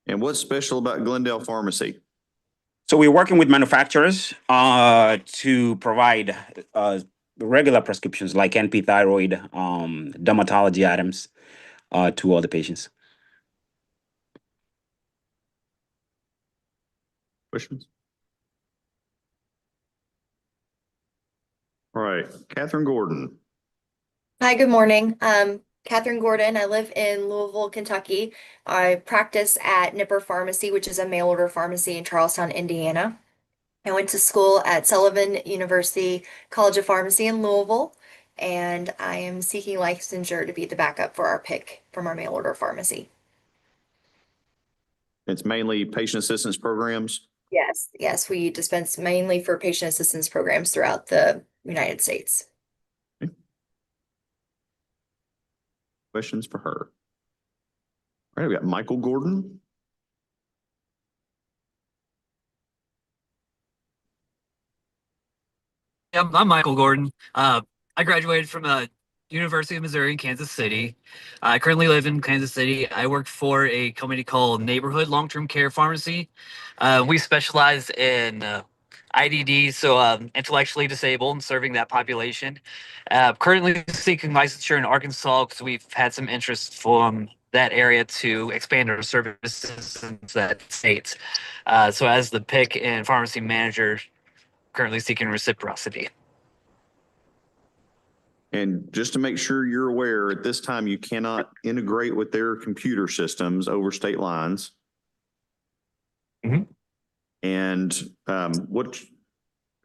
And what's special about Glendale Pharmacy? So we're working with manufacturers to provide regular prescriptions like NP thyroid, dermatology items to all the patients. Questions? All right, Catherine Gordon. Hi, good morning. Catherine Gordon. I live in Louisville, Kentucky. I practice at Nipper Pharmacy, which is a mail order pharmacy in Charlestown, Indiana. I went to school at Sullivan University College of Pharmacy in Louisville, and I am seeking licensure to be the backup for our PIC from our mail order pharmacy. It's mainly patient assistance programs. Yes, yes, we dispense mainly for patient assistance programs throughout the United States. Questions for her? All right, we got Michael Gordon. Yep, I'm Michael Gordon. I graduated from University of Missouri in Kansas City. I currently live in Kansas City. I work for a company called Neighborhood Long-Term Care Pharmacy. We specialize in IDD, so intellectually disabled, and serving that population. Currently seeking licensure in Arkansas because we've had some interest from that area to expand our services in that state. So as the PIC and pharmacy manager, currently seeking reciprocity. And just to make sure you're aware, at this time, you cannot integrate with their computer systems over state lines. And what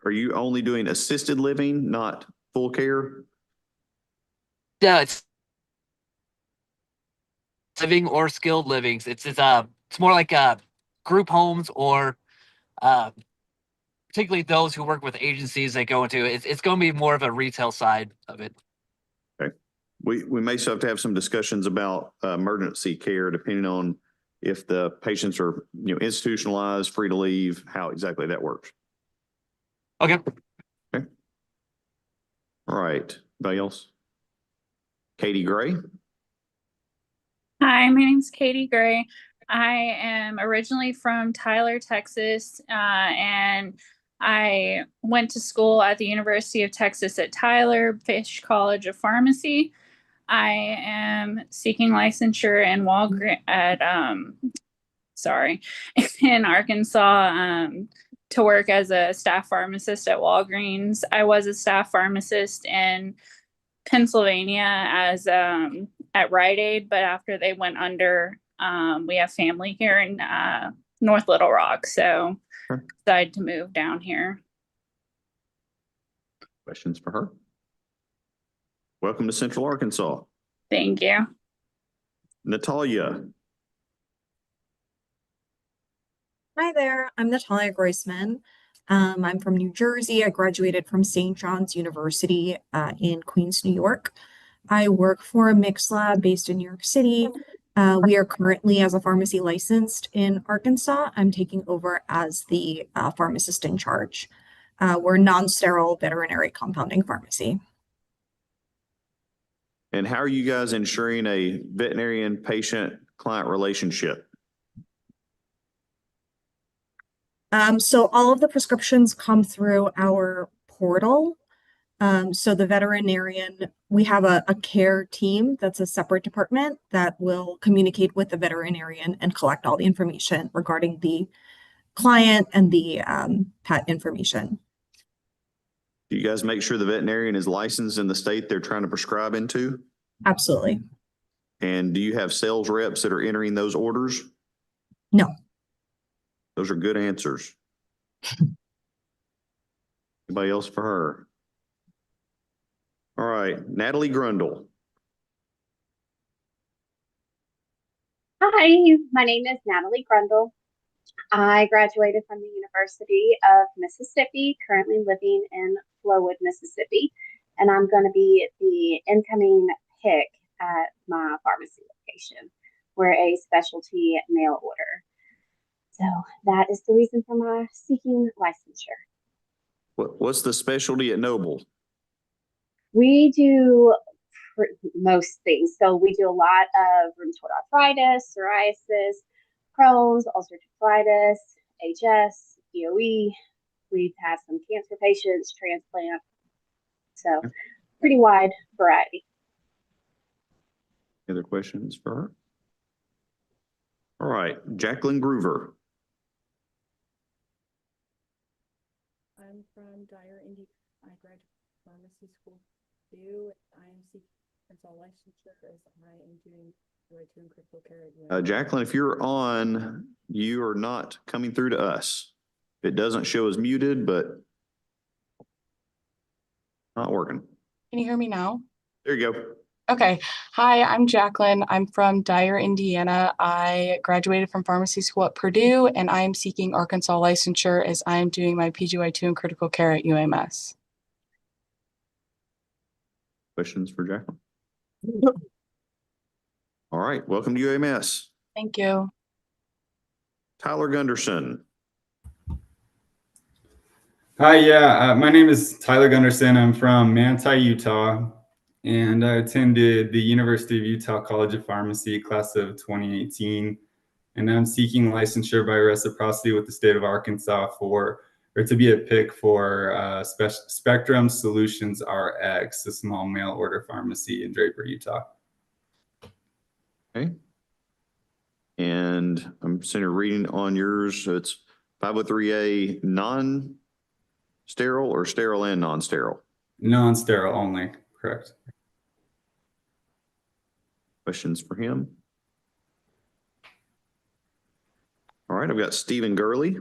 are you only doing assisted living, not full care? Yeah, it's living or skilled living. It's more like group homes or particularly those who work with agencies that go into it. It's going to be more of a retail side of it. Okay. We may still have to have some discussions about emergency care, depending on if the patients are, institutionalized, free to leave, how exactly that works. Okay. Okay. All right. Anybody else? Katie Gray. Hi, my name's Katie Gray. I am originally from Tyler, Texas, and I went to school at the University of Texas at Tyler, Fish College of Pharmacy. I am seeking licensure in in Arkansas, to work as a staff pharmacist at Walgreens. I was a staff pharmacist in Pennsylvania as at Rite Aid, but after they went under, we have family here in North Little Rock, so decided to move down here. Questions for her? Welcome to Central Arkansas. Thank you. Natalia. Hi there, I'm Natalia Groisman. I'm from New Jersey. I graduated from St. John's University in Queens, New York. I work for a mixed lab based in New York City. We are currently as a pharmacy licensed in Arkansas. I'm taking over as the pharmacist in charge. We're non-sterile veterinary compounding pharmacy. And how are you guys ensuring a veterinarian patient-client relationship? So all of the prescriptions come through our portal. So the veterinarian, we have a care team that's a separate department that will communicate with the veterinarian and collect all the information regarding the client and the pet information. Do you guys make sure the veterinarian is licensed in the state they're trying to prescribe into? Absolutely. And do you have sales reps that are entering those orders? No. Those are good answers. Anybody else for her? All right, Natalie Grundle. Hi, my name is Natalie Grundle. I graduated from the University of Mississippi, currently living in Flowood, Mississippi, and I'm going to be the incoming PIC at my pharmacy location. We're a specialty mail order. So that is the reason for my seeking licensure. What's the specialty at Noble? We do most things. So we do a lot of rheumatoid arthritis, psoriasis, Crohn's, ulcerative colitis, HS, EOE. We've had some cancer patients, transplant. So pretty wide variety. Any other questions for her? All right, Jacqueline Groover. I'm from Dyer, Indiana. I graduated from pharmacy school too. I am seeking Jacqueline, if you're on, you are not coming through to us. It doesn't show as muted, but not working. Can you hear me now? There you go. Okay. Hi, I'm Jacqueline. I'm from Dyer, Indiana. I graduated from pharmacy school at Purdue, and I am seeking Arkansas licensure as I am doing my PGY2 in critical care at UMS. Questions for Jacqueline? All right, welcome to UMS. Thank you. Tyler Gunderson. Hi, yeah, my name is Tyler Gunderson. I'm from Manti, Utah, and I attended the University of Utah College of Pharmacy class of 2018, and I'm seeking licensure by reciprocity with the state of Arkansas to be a pick for Spectrum Solutions RX, a small mail order pharmacy in Draper, Utah. Okay. And I'm sitting here reading on yours, so it's 503A non-sterile or sterile and non-sterile? Non-sterile only, correct. Questions for him? All right, I've got Stephen Gurley.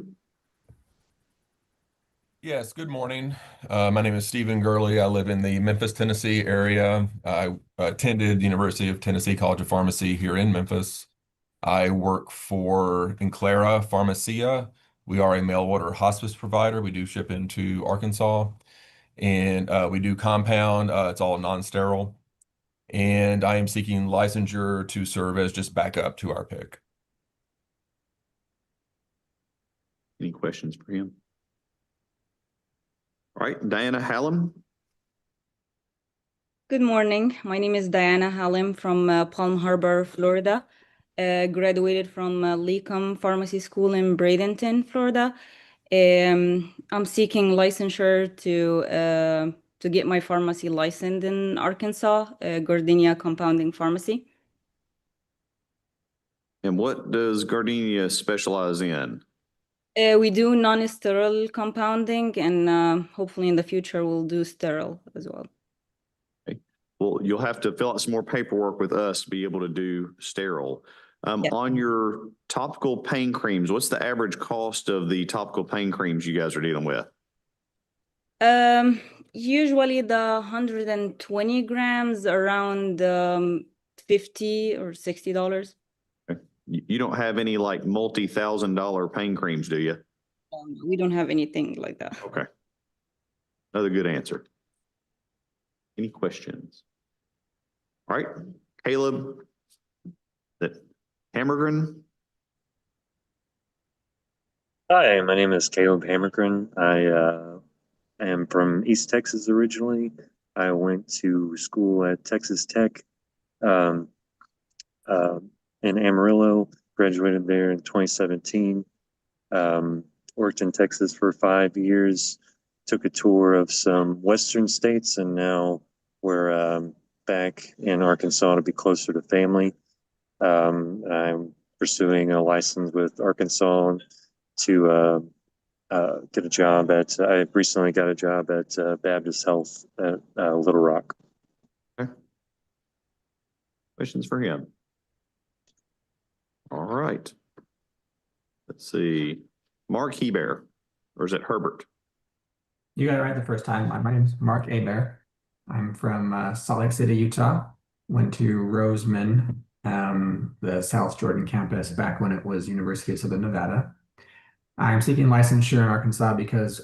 Yes, good morning. My name is Stephen Gurley. I live in the Memphis, Tennessee area. I attended the University of Tennessee College of Pharmacy here in Memphis. I work for Enclara Pharmacia. We are a mail order hospice provider. We do ship into Arkansas, and we do compound. It's all non-sterile. And I am seeking licensure to serve as just backup to our pick. Any questions for him? All right, Diana Hallam. Good morning. My name is Diana Hallam from Palm Harbor, Florida. Graduated from Lecom Pharmacy School in Bradenton, Florida. I'm seeking licensure to get my pharmacy licensed in Arkansas, Gardenia Compounding Pharmacy. And what does Gardenia specialize in? We do non-sterile compounding, and hopefully in the future we'll do sterile as well. Okay. Well, you'll have to fill out some more paperwork with us to be able to do sterile. On your topical pain creams, what's the average cost of the topical pain creams you guys are dealing with? Usually the 120 grams around $50 or $60. You don't have any like multi-$1,000 pain creams, do you? We don't have anything like that. Okay. Another good answer. Any questions? All right, Caleb Hammergren. Hi, my name is Caleb Hammergren. I am from East Texas originally. I went to school at Texas Tech in Amarillo, graduated there in 2017. Worked in Texas for 5 years, took a tour of some Western states, and now we're back in Arkansas to be closer to family. I'm pursuing a license with Arkansas to get a job I recently got a job at Baptist Health at Little Rock. Okay. Questions for him? All right. Let's see. Mark Hebert, or is it Herbert? You got it right the first time. My name is Mark Hebert. I'm from Salt Lake City, Utah. Went to Roseman, the South Jordan campus back when it was University of Southern Nevada. I'm seeking licensure in Arkansas because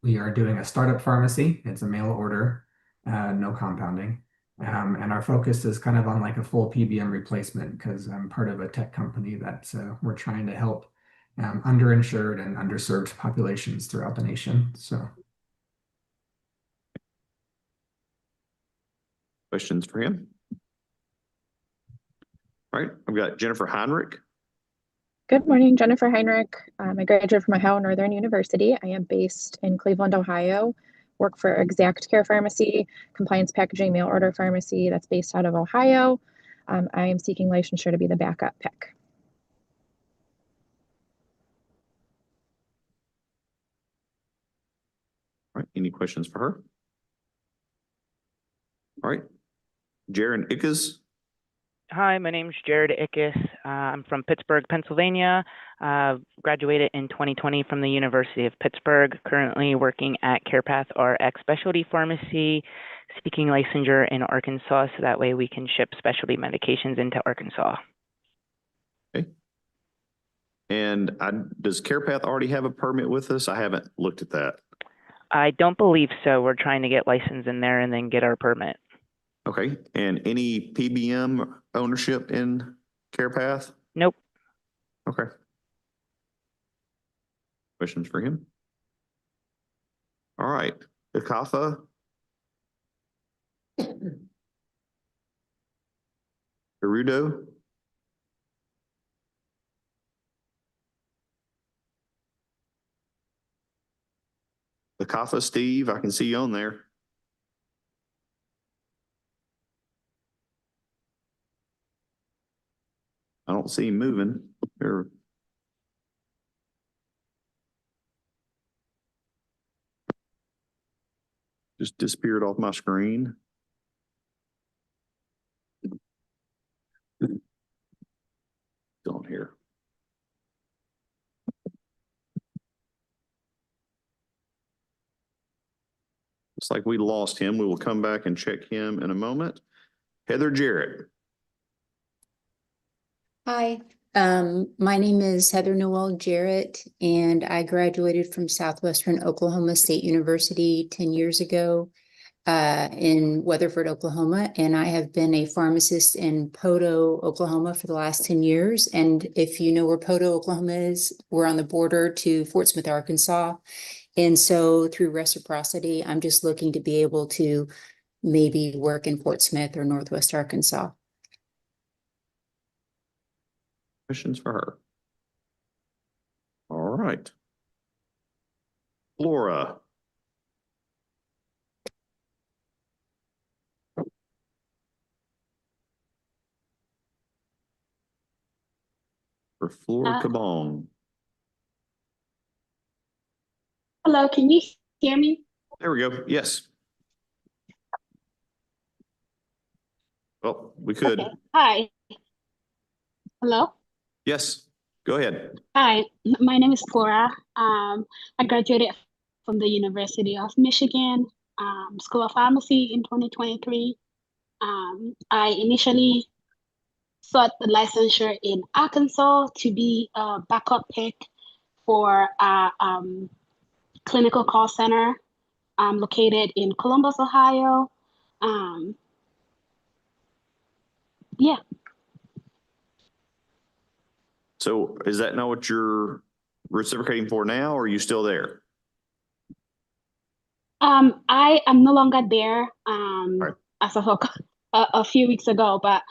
we are doing a startup pharmacy. It's a mail order, no compounding. And our focus is kind of on like a full PBM replacement because I'm part of a tech company that we're trying to help underinsured and underserved populations throughout the nation. So, questions for him? All right, I've got Jennifer Heinrich. Good morning, Jennifer Heinrich. I graduated from Ohio Northern University. I am based in Cleveland, Ohio. Work for Exact Care Pharmacy, compliance packaging mail order pharmacy that's based out of Ohio. I am seeking licensure to be the backup pick. All right, any questions for her? All right, Jaron Ickes. Hi, my name's Jared Ickes. I'm from Pittsburgh, Pennsylvania. Graduated in 2020 from the University of Pittsburgh. Currently working at CarePath RX Specialty Pharmacy, seeking licensure in Arkansas so that way we can ship specialty medications into Arkansas. Okay. And does CarePath already have a permit with us? I haven't looked at that. I don't believe so. We're trying to get licensed in there and then get our permit. Okay. And any PBM ownership in CarePath? Nope. Okay. Questions for him? All right. Ikafa. Gerudo. Ikafa Steve, I can see you on there. I don't see him moving. Or just disappeared off my screen. Still here. Looks like we lost him. We will come back and check him in a moment. Heather Jarrett. Hi, my name is Heather Noel Jarrett, and I graduated from Southwestern Oklahoma State University 10 years ago in Weatherford, Oklahoma, and I have been a pharmacist in Poto, Oklahoma for the last 10 years. And if you know where Poto, Oklahoma is, we're on the border to Fort Smith, Arkansas. And so through reciprocity, I'm just looking to be able to maybe work in Fort Smith or Northwest Arkansas. Questions for her? All right. Flora. For Flora Cabong. Hello, can you hear me? There we go. Yes. Well, we could. Okay. Hi. Hello. Yes. Go ahead. Hi, my name is Flora. I graduated from the University of Michigan School of Pharmacy in 2023. I initially sought the licensure in Arkansas to be a backup pick for a clinical call center located in Columbus, Ohio. Yeah. So is that not what you're reciprocating for now, or are you still there? I am no longer there as of a few weeks ago, but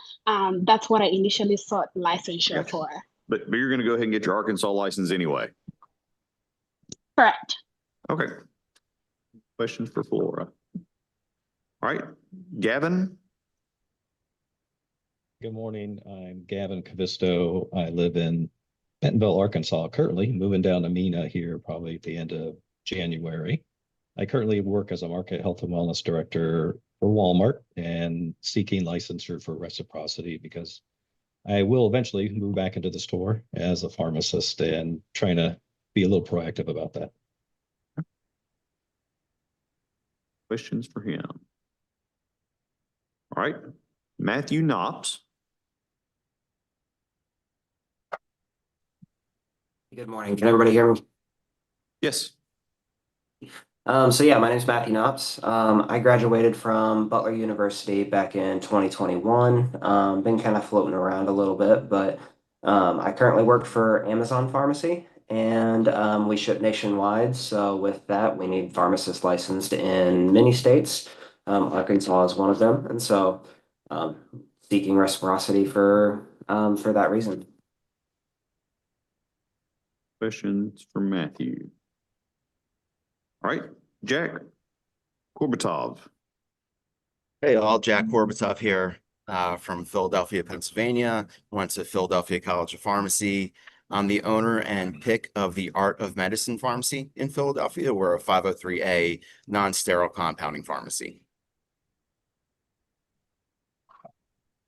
that's what I initially sought licensure for. But you're going to go ahead and get your Arkansas license anyway. Correct. Okay. Questions for Flora? All right, Gavin. Good morning. I'm Gavin Cavisto. I live in Bentonville, Arkansas, currently moving down to Mena here probably at the end of January. I currently work as a market health and wellness director for Walmart and seeking licensure for reciprocity because I will eventually move back into the store as a pharmacist and trying to be a little proactive about that. Questions for him? All right, Matthew Knops. Good morning. Can everybody hear me? Yes. So yeah, my name is Matthew Knops. I graduated from Butler University back in 2021. Been kind of floating around a little bit, but I currently work for Amazon Pharmacy, and we ship nationwide. So with that, we need pharmacists licensed in many states. Arkansas is one of them, and so seeking reciprocity for that reason. Questions for Matthew? All right, Jack Korbatov. Hey, all, Jack Korbatov here from Philadelphia, Pennsylvania. Went to Philadelphia College of Pharmacy. I'm the owner and pick of the Art of Medicine Pharmacy in Philadelphia. We're a 503A non-sterile compounding pharmacy.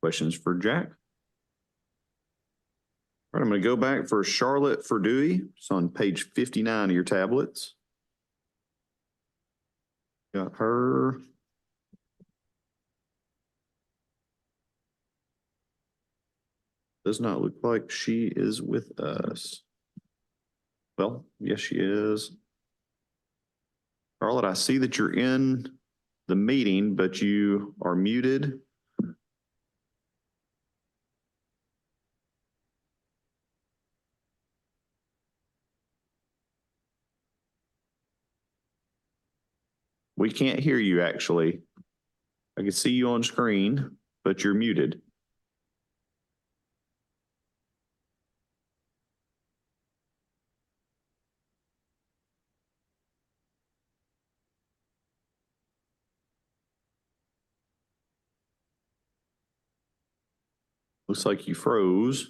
Questions for Jack? All right, I'm going to go back for Charlotte Ferdouy. It's on page 59 of your tablets. Got her. Does not look like she is with us. Well, yes, she is. Charlotte, I see that you're in the meeting, but you are muted. We can't hear you, actually. I can see you on screen, but you're muted. Looks like you froze.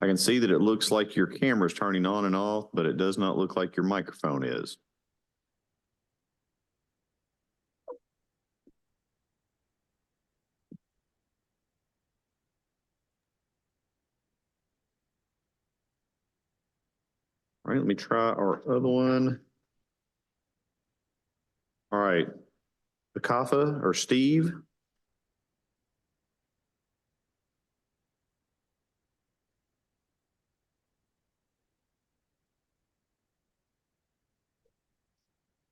I can see that it looks like your camera's turning on and off, but it does not look like your microphone is. All right, let me try our other one. All right, Akafa or Steve.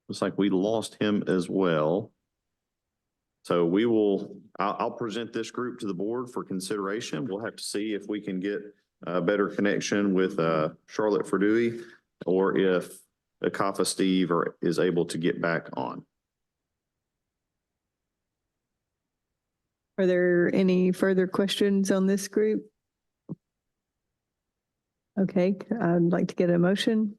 Looks like we lost him as well. So we will, I'll present this group to the board for consideration. We'll have to see if we can get a better connection with Charlotte Ferdouy, or if Akafa Steve is able to get back on. Are there any further questions on this group? Okay, I'd like to get a motion.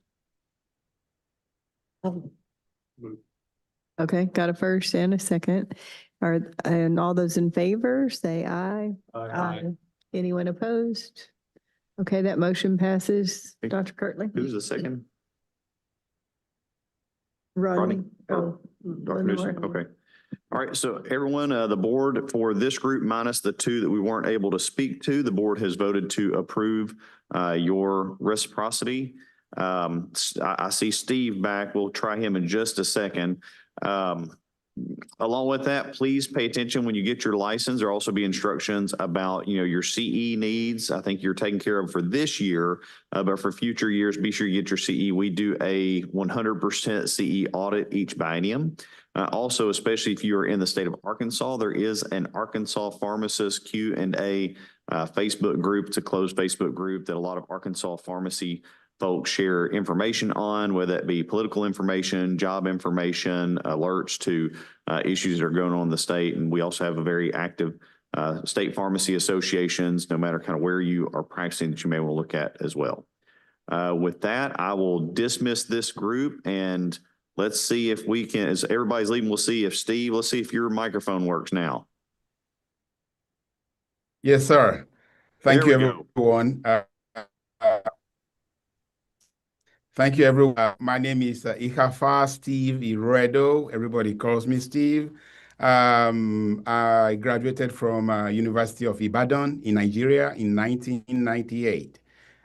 Okay, got a first and a second. And all those in favor, say aye. Aye. Anyone opposed? Okay, that motion passes. Dr. Kirtley? Who's the second? Ronnie. Oh, Dr. Newsom, okay. All right, so everyone, the board for this group minus the two that we weren't able to speak to, the board has voted to approve your reciprocity. I see Steve back. We'll try him in just a second. Along with that, please pay attention when you get your license. There'll also be instructions about, your CE needs. I think you're taken care of for this year, but for future years, be sure you get your CE. We do a 100% CE audit each biennium. Also, especially if you are in the state of Arkansas, there is an Arkansas Pharmacist Q&A Facebook group. It's a closed Facebook group that a lot of Arkansas pharmacy folks share information on, whether that be political information, job information, alerts to issues that are going on in the state. And we also have a very active state pharmacy associations, no matter kind of where you are practicing, that you may want to look at as well. With that, I will dismiss this group, and let's see if we can, as everybody's leaving, we'll see if Steve, let's see if your microphone works now. Yes, sir. Thank you, everyone. Thank you, everyone. My name is Ikafa Steve Iredo. Everybody calls me Steve. I graduated from University of Ibadan in Nigeria in 1998.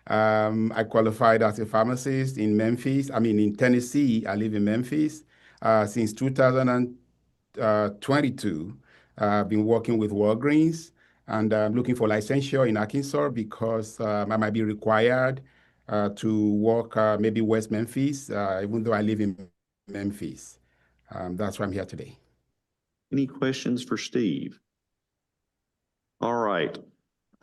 I qualified as a pharmacist in in Tennessee. I live in Memphis since 2022. I've been working with Walgreens, and I'm looking for licensure in Arkansas because I might be required to work maybe West Memphis, even though I live in Memphis. That's why I'm here today. Any questions for Steve? All right.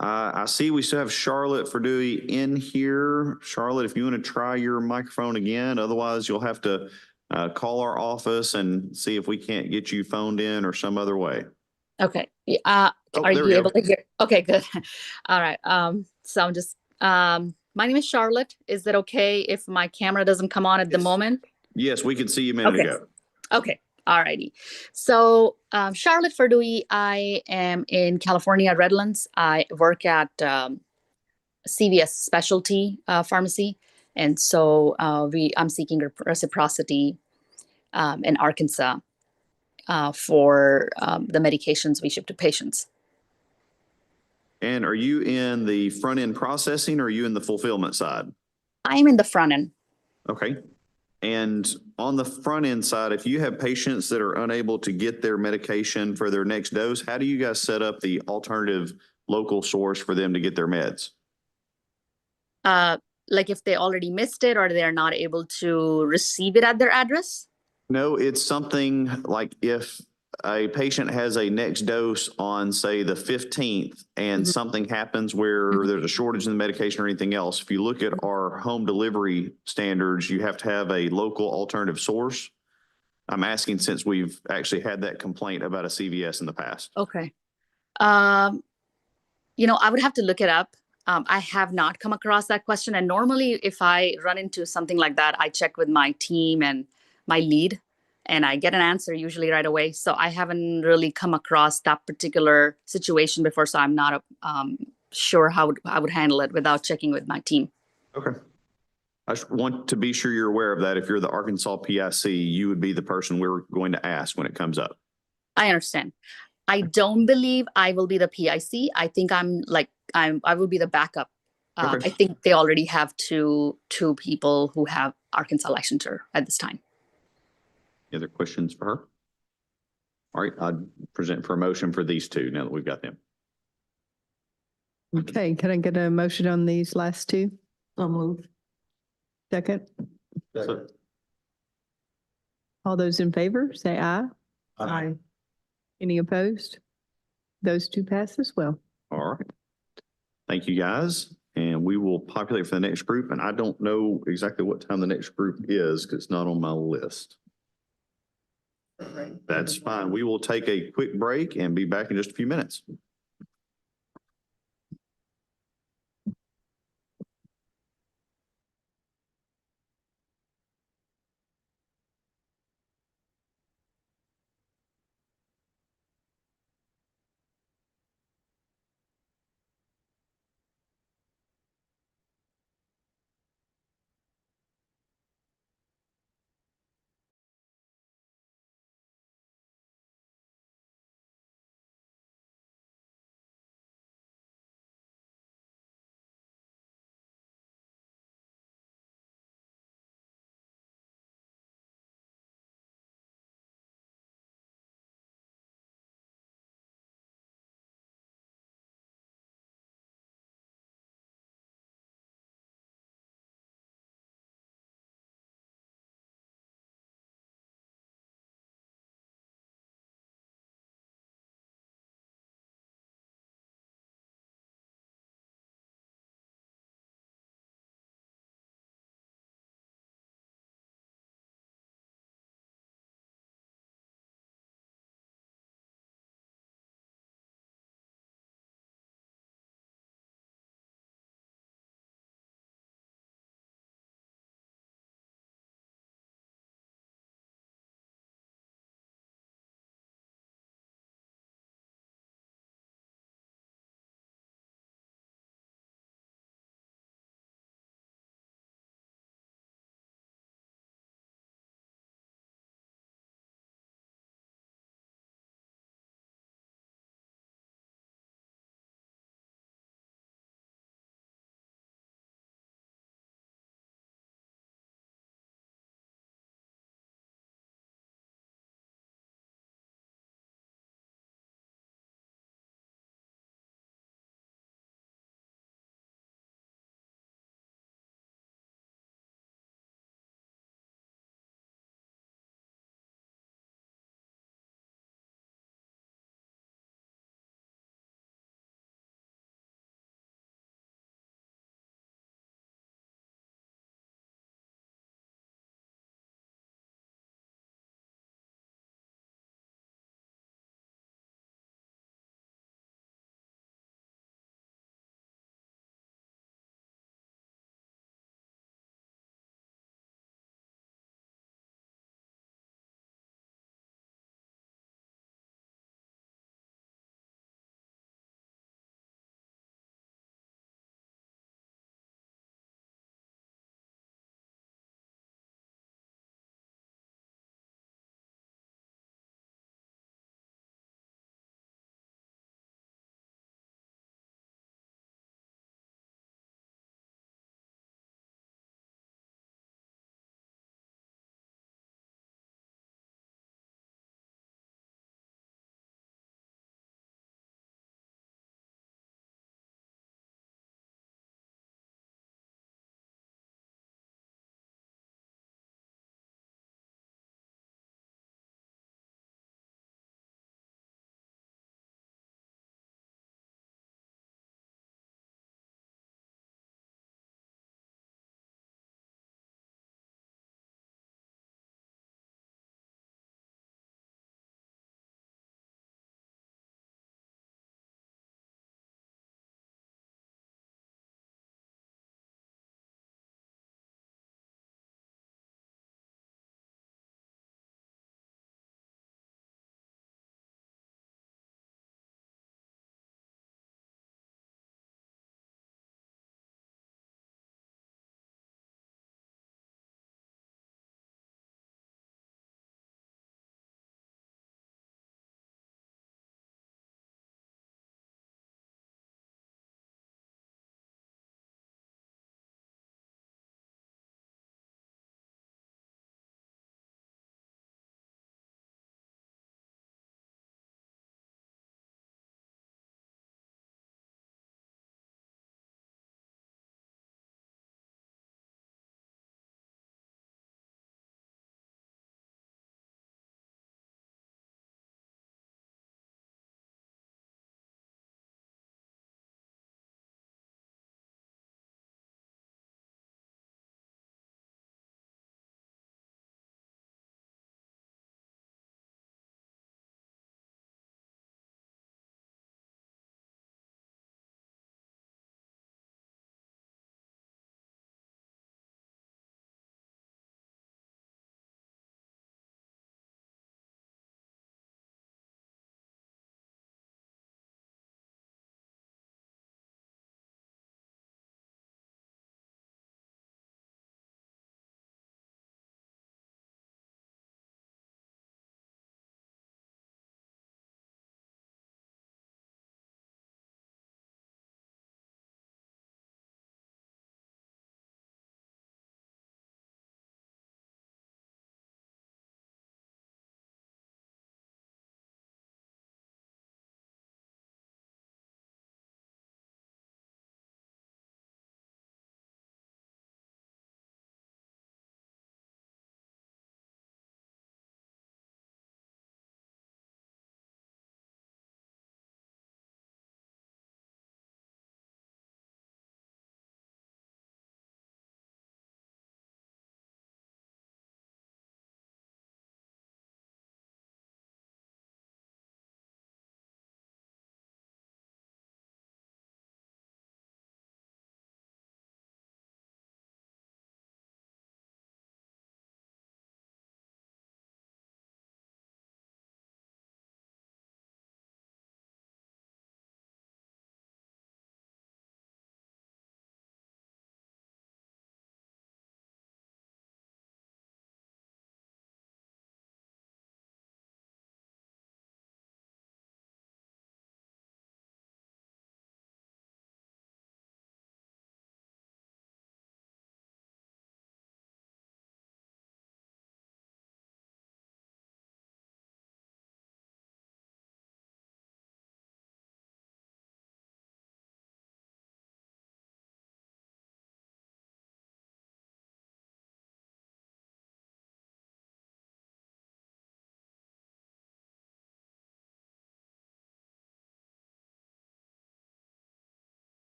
I see we still have Charlotte Ferdouy in here. Charlotte, if you want to try your microphone again, otherwise you'll have to call our office and see if we can't get you phoned in or some other way. Okay. Are you able to hear? Okay, good. All right. So I'm just, my name is Charlotte. Is it okay if my camera doesn't come on at the moment? Yes, we could see you a minute Okay. ago. Okay. Alrighty. So, Charlotte Verdui, I am in California, Redlands. I work at CVS Specialty Pharmacy. And so I'm seeking reciprocity in Arkansas for the medications we ship to patients. And are you in the front end processing or are you in the fulfillment side? I'm in the front end. Okay. And on the front end side, if you have patients that are unable to get their medication for their next dose, how do you guys set up the alternative local source for them to get their meds? Like if they already missed it or they're not able to receive it at their address? No, it's something like if a patient has a next dose on, say, the 15th, and something happens where there's a shortage in the medication or anything else, if you look at our home delivery standards, you have to have a local alternative source. I'm asking since we've actually had that complaint about a CVS in the past. Okay. You know, I would have to look it up. I have not come across that question. And normally if I run into something like that, I check with my team and my lead, and I get an answer usually right away. So I haven't really come across that particular situation before. So I'm not sure how I would handle it without checking with my team. Okay. I just want to be sure you're aware of that. If you're the Arkansas PIC, you would be the person we're going to ask when it comes up. I understand. I don't believe I will be the PIC. I think I will be the backup. Okay. I think they already have two people who have Arkansas licensure at this time. Any other questions for her? All right, I'd present for a motion for these two now that we've got them. Okay, can I get a motion on these last two? So moved. Second. So, All those in favor, say aye. Aye. Any opposed? Those two pass as well. all right. Thank you, guys. And we will populate for the next group. And I don't know exactly what time the next group is because it's not on my list. That's fine. We will take a quick break and be back in just a few minutes.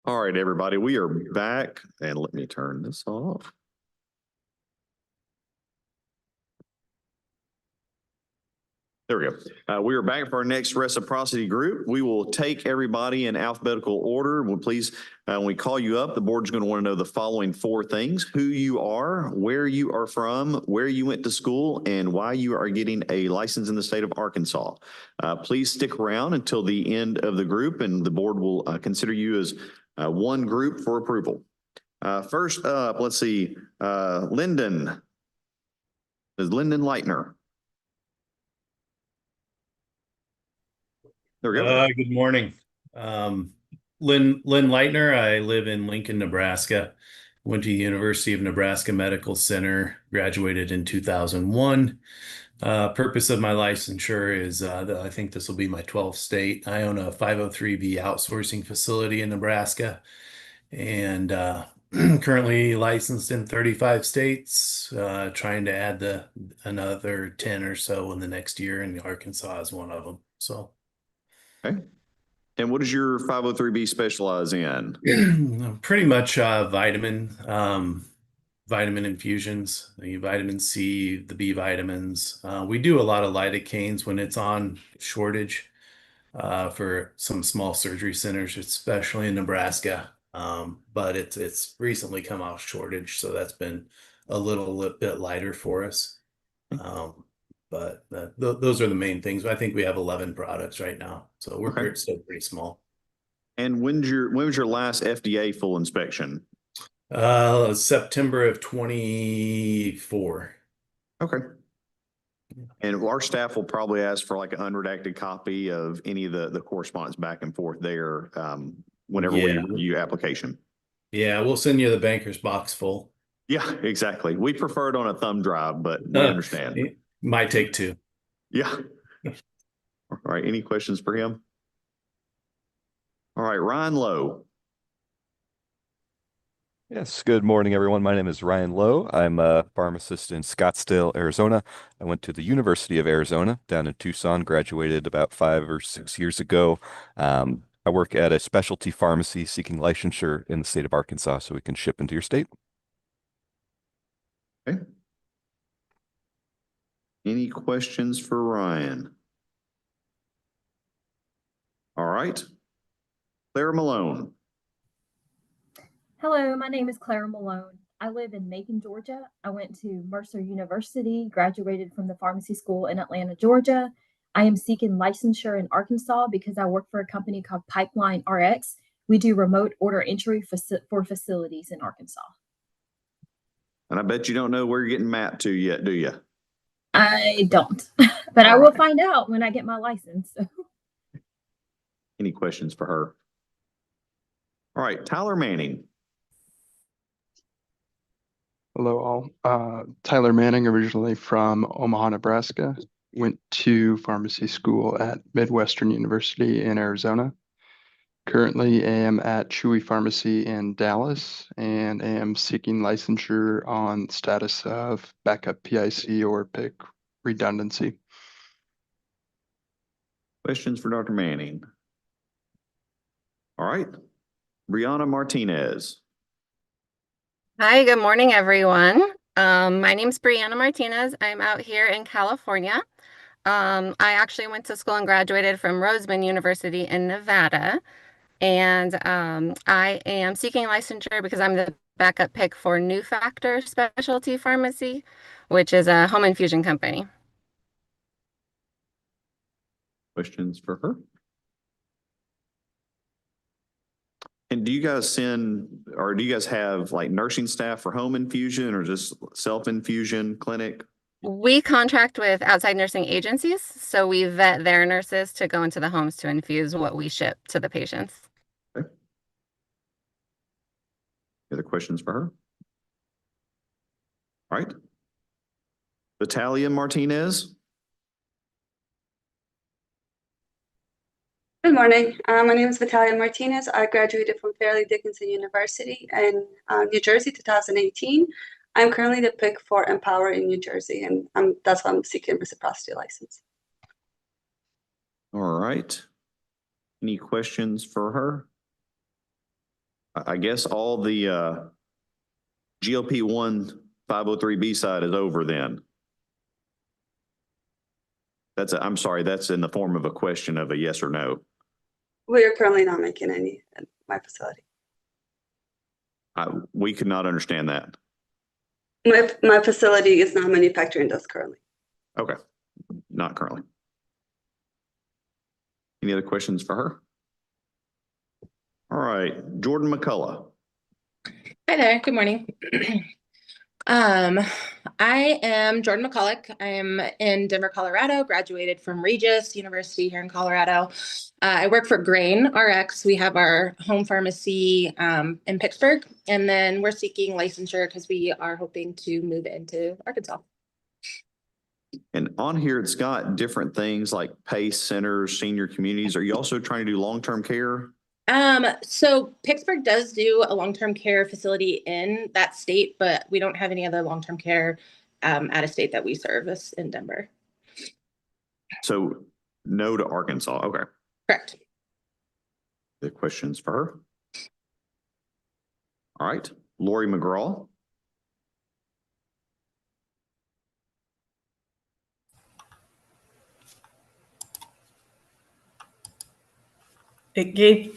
All right, everybody, we are back, and let me turn this off. There we go. We are back for our next reciprocity group. We will take everybody in alphabetical order. Well, please, when we call you up, the board's going to want to know the following 4 things: who you are, where you are from, where you went to school, and why you are getting a license in the state of Arkansas. Please stick around until the end of the group, and the board will consider you as one group for approval. First up, let's see, Lyndon. Is Lyndon Leitner? There we go. Good morning. Lynn Leitner. I live in Lincoln, Nebraska. Went to the University of Nebraska Medical Center, graduated in 2001. Purpose of my licensure is that I think this will be my 12th state. I own a 503B outsourcing facility in Nebraska and currently licensed in 35 states, trying to add another 10 or so in the next year, and Arkansas is one of them. So. Okay. And what does your 503B specialize in? Pretty much vitamin infusions, the vitamin C, the B vitamins. We do a lot of lidocaines when it's on shortage for some small surgery centers, especially in Nebraska. But it's recently come off shortage, so that's been a little bit lighter for us. But those are the main things. I think we have 11 products right now, so we're still pretty small. And when was your last FDA full inspection? September of 24. Okay. And our staff will probably ask for like an unredacted copy of any of the correspondence back and forth there whenever we review application. Yeah, we'll send you the banker's box full. Yeah, exactly. We prefer it on a thumb drive, but we understand. Might take 2. Yeah. All right. Any questions for him? All right, Ryan Lowe. Yes, good morning, everyone. My name is Ryan Lowe. I'm a pharmacist in Scottsdale, Arizona. I went to the University of Arizona down in Tucson, graduated about 5 or 6 years ago. I work at a specialty pharmacy seeking licensure in the state of Arkansas so we can ship into your state. Okay. Any questions for Ryan? All right. Claire Malone. Hello, my name is Clara Malone. I live in Macon, Georgia. I went to Mercer University, graduated from the pharmacy school in Atlanta, Georgia. I am seeking licensure in Arkansas because I work for a company called Pipeline RX. We do remote order entry for facilities in Arkansas. And I bet you don't know where you're getting mapped to yet, do you? I don't, but I will find out when I get my license. Any questions for her? All right, Tyler Manning. Hello all. Tyler Manning, originally from Omaha, Nebraska. Went to pharmacy school at Midwestern University in Arizona. Currently am at Chewy Pharmacy in Dallas and am seeking licensure on status of backup PIC or PIC redundancy. Questions for Dr. Manning? All right, Brianna Martinez. Hi, good morning, everyone. My name's Brianna Martinez. I'm out here in California. I actually went to school and graduated from Roseman University in Nevada. And I am seeking licensure because I'm the backup pick for New Factor Specialty Pharmacy, which is a home infusion company. Questions for her? And do you guys do you guys have like nursing staff for home infusion or just self-infusion clinic? We contract with outside nursing agencies, so we vet their nurses to go into the homes to infuse what we ship to the patients. Okay. Any other questions for her? All right. Vitalia Martinez. Good morning. My name is Vitalia Martinez. I graduated from Fairleigh Dickinson University in New Jersey, 2018. I'm currently the pick for Empower in New Jersey, and that's why I'm seeking reciprocity license. All right. Any questions for her? I guess all the GLP-1 503B side is over then. I'm sorry, that's in the form of a question of a yes or no. We are currently not making any at my facility. We could not understand that. My facility is not manufacturing those currently. Okay, not currently. Any other questions for her? All right, Jordan McCullough. Hi there, good morning. I am Jordan McCulloch. I am in Denver, Colorado, graduated from Regis University here in Colorado. I work for Grain RX. We have our home pharmacy in Pittsburgh, and then we're seeking licensure because we are hoping to move into Arkansas. And on here, it's got different things like PACE centers, senior communities. Are you also trying to do long-term care? So Pittsburgh does do a long-term care facility in that state, but we don't have any other long-term care out of state that we service in Denver. So no to Arkansas. Okay. Correct. The questions for her. All right, Lori McGraw.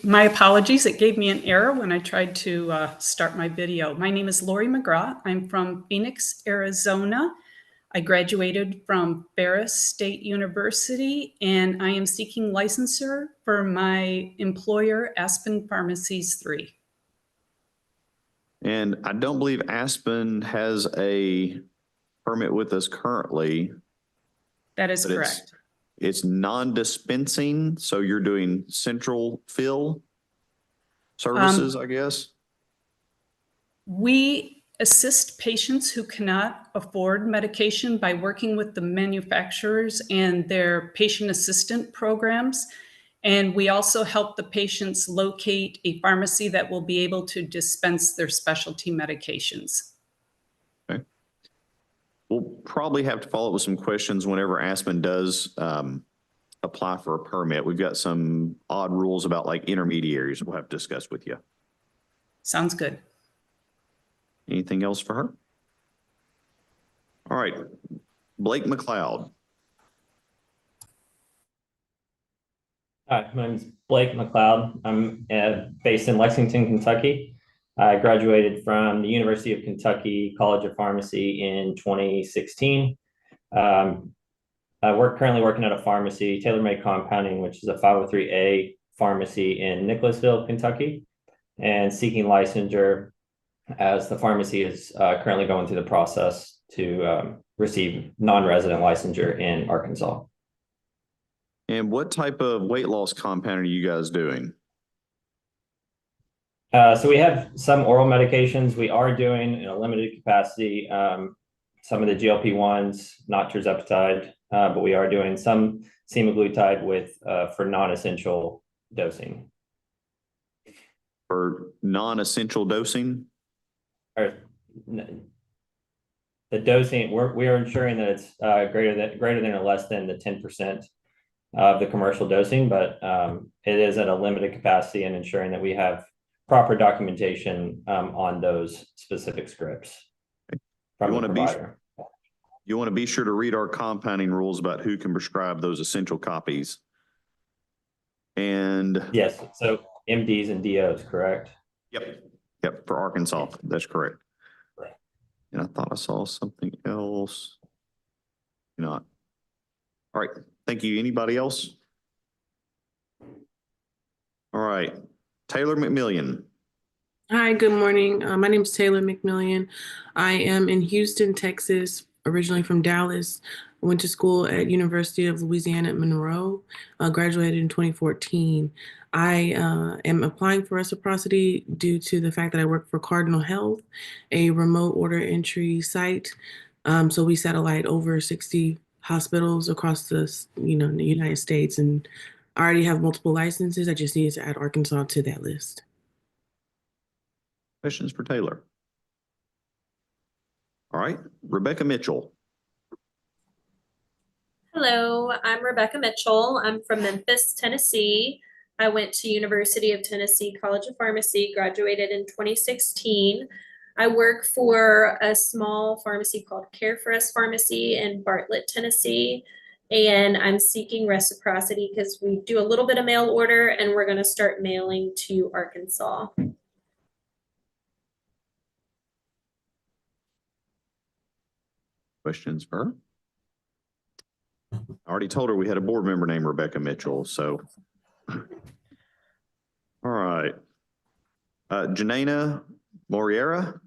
My apologies, it gave me an error when I tried to start my video. My name is Lori McGraw. I'm from Phoenix, Arizona. I graduated from Ferris State University, and I am seeking licensure for my employer, Aspen Pharmacies 3. And I don't believe Aspen has a permit with us currently. That is correct. It's non-dispensing, so you're doing central fill services, I guess? We assist patients who cannot afford medication by working with the manufacturers and their patient assistant programs. And we also help the patients locate a pharmacy that will be able to dispense their specialty medications. Okay. We'll probably have to follow up with some questions whenever Aspen does apply for a permit. We've got some odd rules about like intermediaries we'll have to discuss with you. Sounds good. Anything else for her? All right, Blake McLeod. Hi, my name is Blake McLeod. I'm based in Lexington, Kentucky. I graduated from the University of Kentucky College of Pharmacy in 2016. I currently working at a pharmacy, Taylor Made Compounding, which is a 503A pharmacy in Nicholasville, Kentucky, and seeking licensure as the pharmacy is currently going through the process to receive non-resident licensure in Arkansas. And what type of weight loss compound are you guys doing? So we have some oral medications. We are doing in a limited capacity some of the GLP-1s, not tirzepatide, but we are doing some semaglutide with for non-essential dosing. For non-essential dosing? Or the dosing, we are ensuring that it's greater than or less than the 10% of the commercial dosing, but it is at a limited capacity and ensuring that we have proper documentation on those specific scripts from the provider. You want to be sure to read our compounding rules about who can prescribe those essential copies. And yes, so MDs and DOs, correct? Yep, for Arkansas, that's correct. Right. And I thought I saw something else. Not. All right, thank you. Anybody else? All right, Taylor McMillian. Hi, good morning. My name is Taylor McMillian. I am in Houston, Texas, originally from Dallas. I went to school at University of Louisiana at Monroe, graduated in 2014. I am applying for reciprocity due to the fact that I work for Cardinal Health, a remote order entry site. So we satellite over 60 hospitals across the United States, and I already have multiple licenses. I just needed to add Arkansas to that list. Questions for Taylor? All right, Rebecca Mitchell. Hello, I'm Rebecca Mitchell. I'm from Memphis, Tennessee. I went to University of Tennessee College of Pharmacy, graduated in 2016. I work for a small pharmacy called Care for Us Pharmacy in Bartlett, Tennessee. And I'm seeking reciprocity because we do a little bit of mail order and we're going to start mailing to Arkansas. Questions for her? I already told her we had a board member named Rebecca Mitchell, so. All right. Janina Moriera?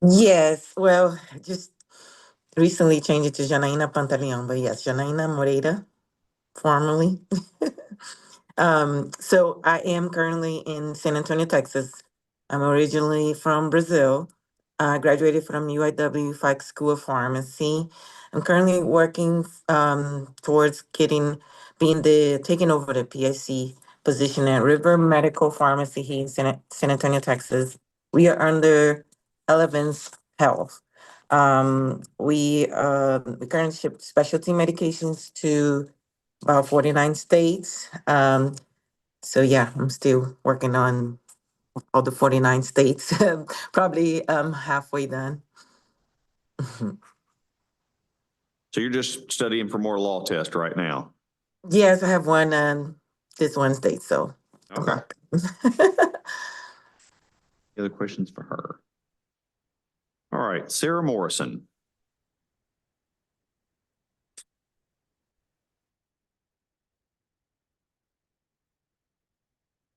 Yes, well, just recently changed it to Janaina Pantaleon, but yes, Janaina Moreira, formerly. So I am currently in San Antonio, Texas. I'm originally from Brazil. I graduated from UIW Fike School of Pharmacy. I'm currently working towards taking over the PIC position at River Medical Pharmacy here in San Antonio, Texas. We are under Elevance Health. We currently ship specialty medications to about 49 states. So yeah, I'm still working on all the 49 states, probably halfway done. So you're just studying for more law test right now? Yes, I have one this Wednesday, so. Okay. Other questions for her? All right, Sarah Morrison.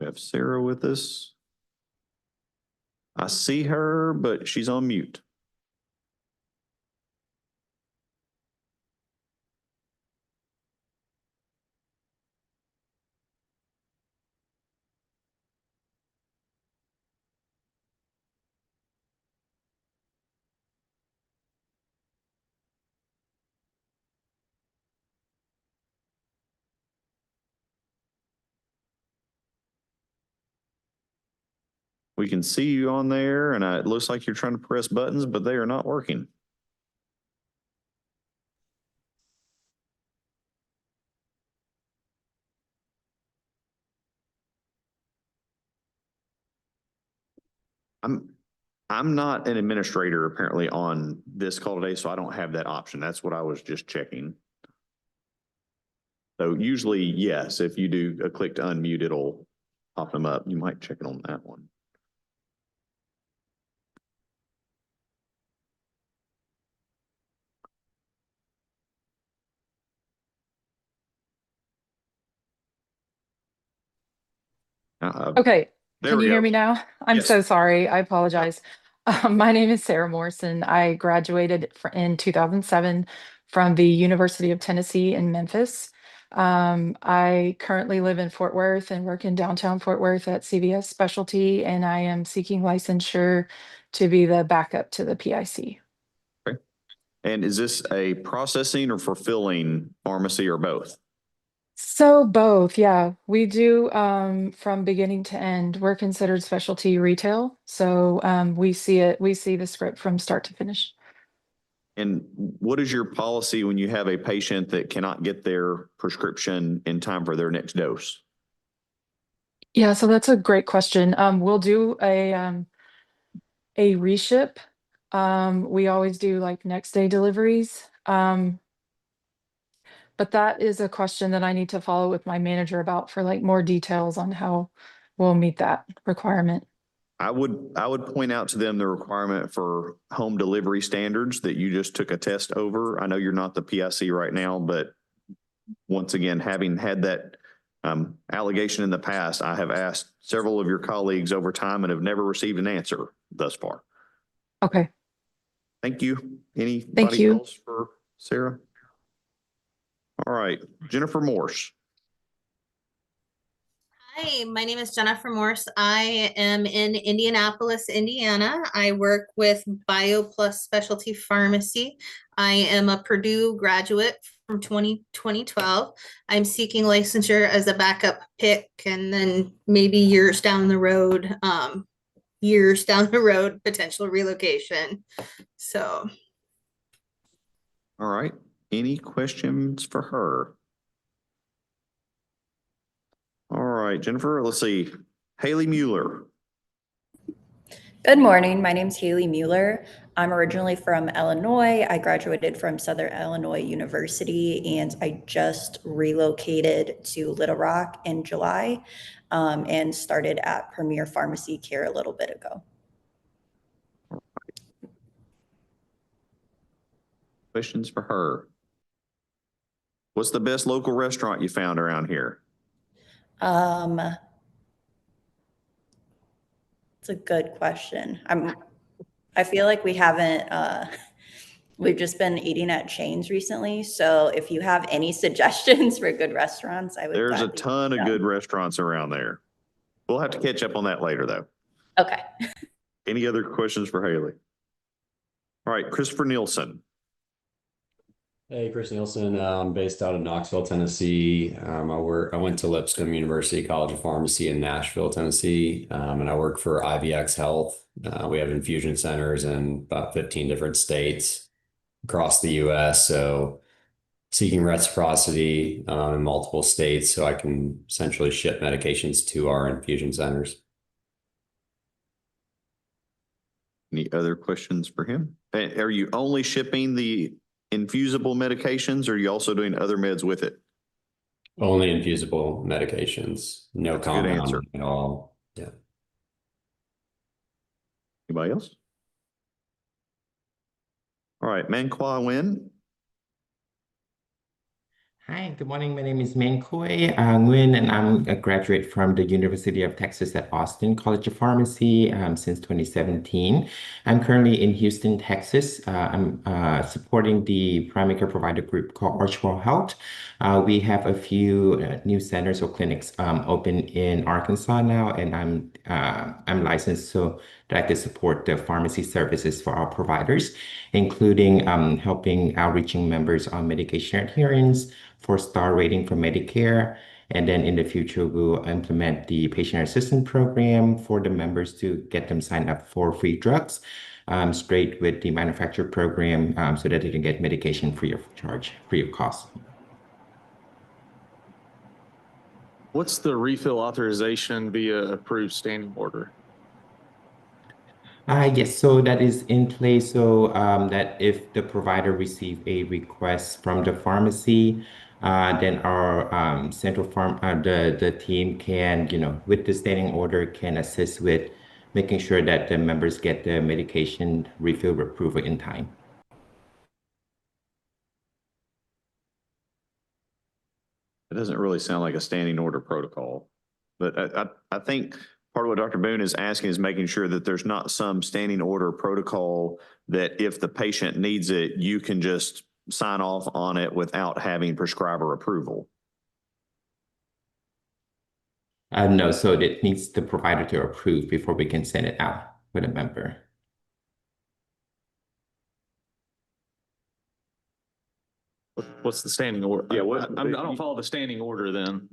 We have Sarah with us. I see her, but she's on mute. We can see you on there and it looks like you're trying to press buttons, but they are not working. I'm not an administrator apparently on this call today, so I don't have that option. That's what I was just checking. So usually, yes, if you do a click to unmute, it'll pop them up. You might check it on that one. Okay, There can we you hear go. me now? I'm Yes. so sorry. I apologize. My name is Sarah Morrison. I graduated in 2007 from the University of Tennessee in Memphis. I currently live in Fort Worth and work in downtown Fort Worth at CVS Specialty, and I am seeking licensure to be the backup to the PIC. Okay. And is this a processing or fulfilling pharmacy or both? So both, yeah. We do from beginning to end. We're considered specialty retail. So we see the script from start to finish. And what is your policy when you have a patient that cannot get their prescription in time for their next dose? Yeah, so that's a great question. We'll do a reship. We always do like next day deliveries. But that is a question that I need to follow with my manager about for like more details on how we'll meet that requirement. I would point out to them the requirement for home delivery standards that you just took a test over. I know you're not the PIC right now, but once again, having had that allegation in the past, I have asked several of your colleagues over time and have never received an answer thus far. Okay. Thank you. Anybody else for Sarah? All right, Jennifer Morse. Hi, my name is Jennifer Morse. I am in Indianapolis, Indiana. I work with BioPlus Specialty Pharmacy. I am a Purdue graduate from 2012. I'm seeking licensure as a backup pick, and then maybe years down the road, potential relocation. So. All right, any questions for her? All right. right, Jennifer, let's see. Haley Mueller. Good morning. My name's Haley Mueller. I'm originally from Illinois. I graduated from Southern Illinois University, and I just relocated to Little Rock in July and started at Premier Pharmacy Care a little bit ago. Questions for her? What's the best local restaurant you found around here? It's a good question. I feel like we haven't, we've just been eating at chains recently. So if you have any suggestions for good restaurants, I would. There's a gladly ton take of them. good restaurants around there. We'll have to catch up on that later, though. Okay. Any other questions for Haley? All right, Christopher Nielsen. Hey, Chris Nielsen, I'm based out of Knoxville, Tennessee. I went to Lipscomb University College of Pharmacy in Nashville, Tennessee, and I work for IVX Health. We have infusion centers in about 15 different states across the US. So seeking reciprocity in multiple states so I can essentially ship medications to our infusion centers. Any other questions for him? Are you only shipping the infusible medications, or are you also doing other meds with it? Only infusible medications, no That's a good answer. compound at all. Yeah. Anybody else? All right, Man-Kwa Nguyen. Hi, good morning. My name is Man-Kwa Nguyen, and I'm a graduate from the University of Texas at Austin College of Pharmacy since 2017. I'm currently in Houston, Texas. I'm supporting the primary care provider group called Archwell Health. We have a few new centers or clinics open in Arkansas now, and I'm licensed so that I can support the pharmacy services for our providers, including helping outreaching members on medication adherence, 4-star rating for Medicare, and then in the future, we'll implement the patient assistance program for the members to get them signed up for free drugs, straight with the manufacturer program, so that they can get medication free of charge, free of cost. What's the refill authorization via approved standing order? Yes, so that is in place so that if the provider receive a request from the pharmacy, then our central the team can, with the standing order, can assist with making sure that the members get the medication refill approval in time. It doesn't really sound like a standing order protocol, but I think part of what Dr. Boone is asking is making sure that there's not some standing order protocol that if the patient needs it, you can just sign off on it without having prescriber approval. No, so it needs the provider to approve before we can send it out with a member. What's the standing order? Yeah, I don't follow the standing order then.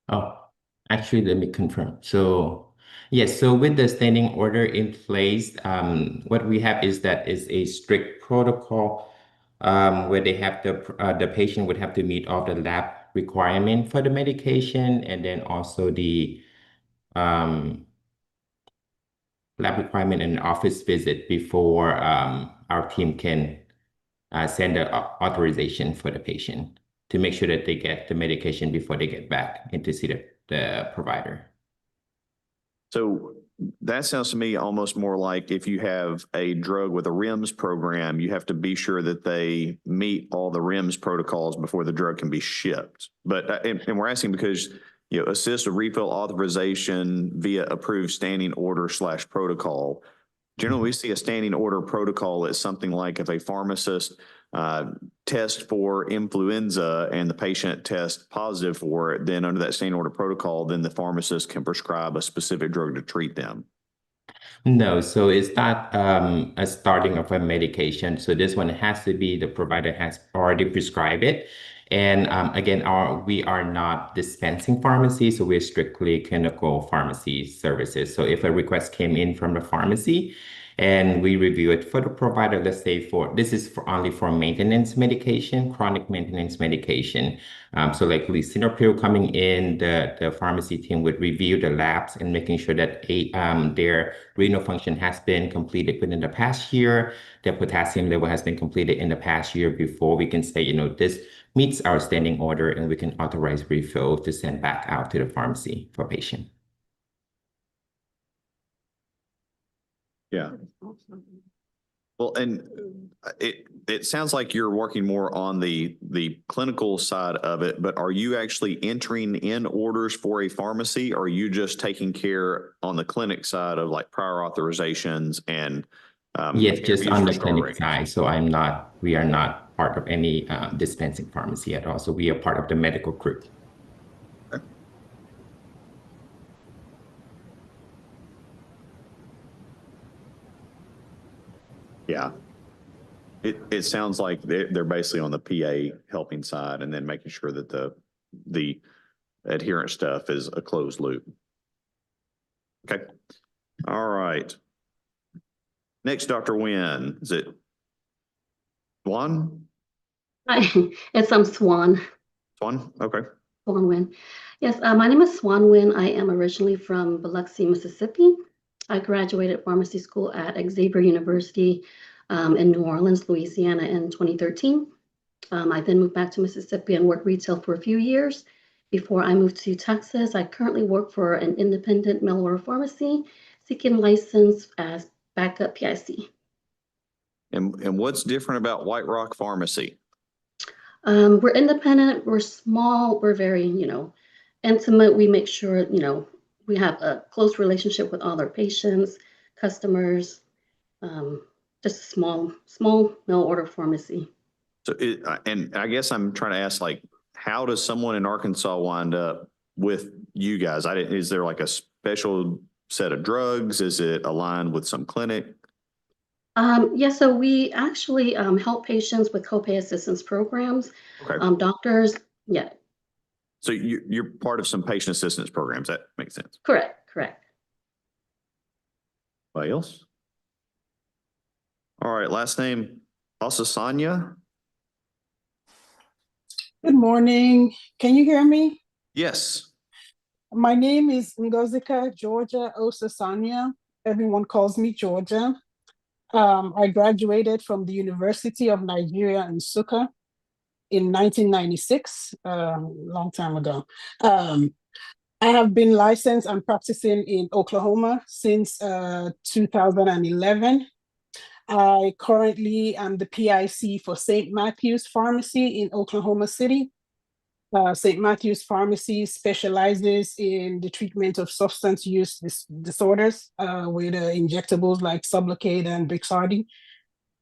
Oh, actually, let me confirm. So, yes, so with the standing order in place, what we have is that is a strict protocol where they have the patient would have to meet all the lab requirement for the medication, and then also the lab requirement and office visit before our team can send the authorization for the patient to make sure that they get the medication before they get back and to see the provider. So that sounds to me almost more like if you have a drug with a REMS program, you have to be sure that they meet all the REMS protocols before the drug can be shipped. But and we're asking because assist with refill authorization via approved standing order / protocol. Generally, we see a standing order protocol as something like if a pharmacist tests for influenza and the patient tests positive for it, then under that standing order protocol, then the pharmacist can prescribe a specific drug to treat them. No, so it's not a starting of a medication. So this one has to be the provider has already prescribed it. And again, we are not dispensing pharmacy, so we're strictly clinical pharmacy services. So if a request came in from the pharmacy And we review it for the provider. Let's say this is only for maintenance medication, chronic maintenance medication. So like lisinopril coming in, the pharmacy team would review the labs and making sure that their renal function has been completed within the past year, their potassium level has been completed in the past year before we can say, this meets our standing order and we can authorize refill to send back out to the pharmacy for patient. Yeah. Well, and it sounds like you're working more on the clinical side of it, but are you actually entering in orders for a pharmacy, or are you just taking care on the clinic side of like prior authorizations and yes, just on the star clinic ratings? side. So we are not part of any dispensing pharmacy at all. So we are part of the medical group. Yeah. It sounds like they're basically on the PA helping side and then making sure that the adherence stuff is a closed loop. Okay. All right. Next, Dr. Nguyen. Is it Swan? Hi, it's Swan. Swan? Okay. Swan Nguyen. Yes, my name is Swan Nguyen. I am originally from Biloxi, Mississippi. I graduated pharmacy school at Xavier University in New Orleans, Louisiana in 2013. I then moved back to Mississippi and worked retail for a few years. Before I moved to Texas, I currently work for an independent mail order pharmacy, seeking license as backup PIC. And what's different about White Rock Pharmacy? We're independent, we're small, we're very, intimate. We make sure, we have a close relationship with all our patients, customers, just a small mail order pharmacy. So, and I guess I'm trying to ask, like, how does someone in Arkansas wind up with you guys? Is there like a special set of drugs? Is it aligned with some clinic? Yeah, so we actually help patients with copay assistance programs. Okay. Doctors, yeah. So you're part of some patient assistance programs. That makes sense. Correct. Anybody else? All right, last name, Osasanya. Good morning. Can you hear me? Yes. My name is Ngozika Georgia Osasanya. Everyone calls me Georgia. I graduated from the University of Nigeria in Nsukka in 1996, long time ago. I have been licensed and practicing in Oklahoma since 2011. I currently am the PIC for St. Matthew's Pharmacy in Oklahoma City. St. Matthew's Pharmacy specializes in the treatment of substance use disorders with injectables like Sublocade and Brixardi.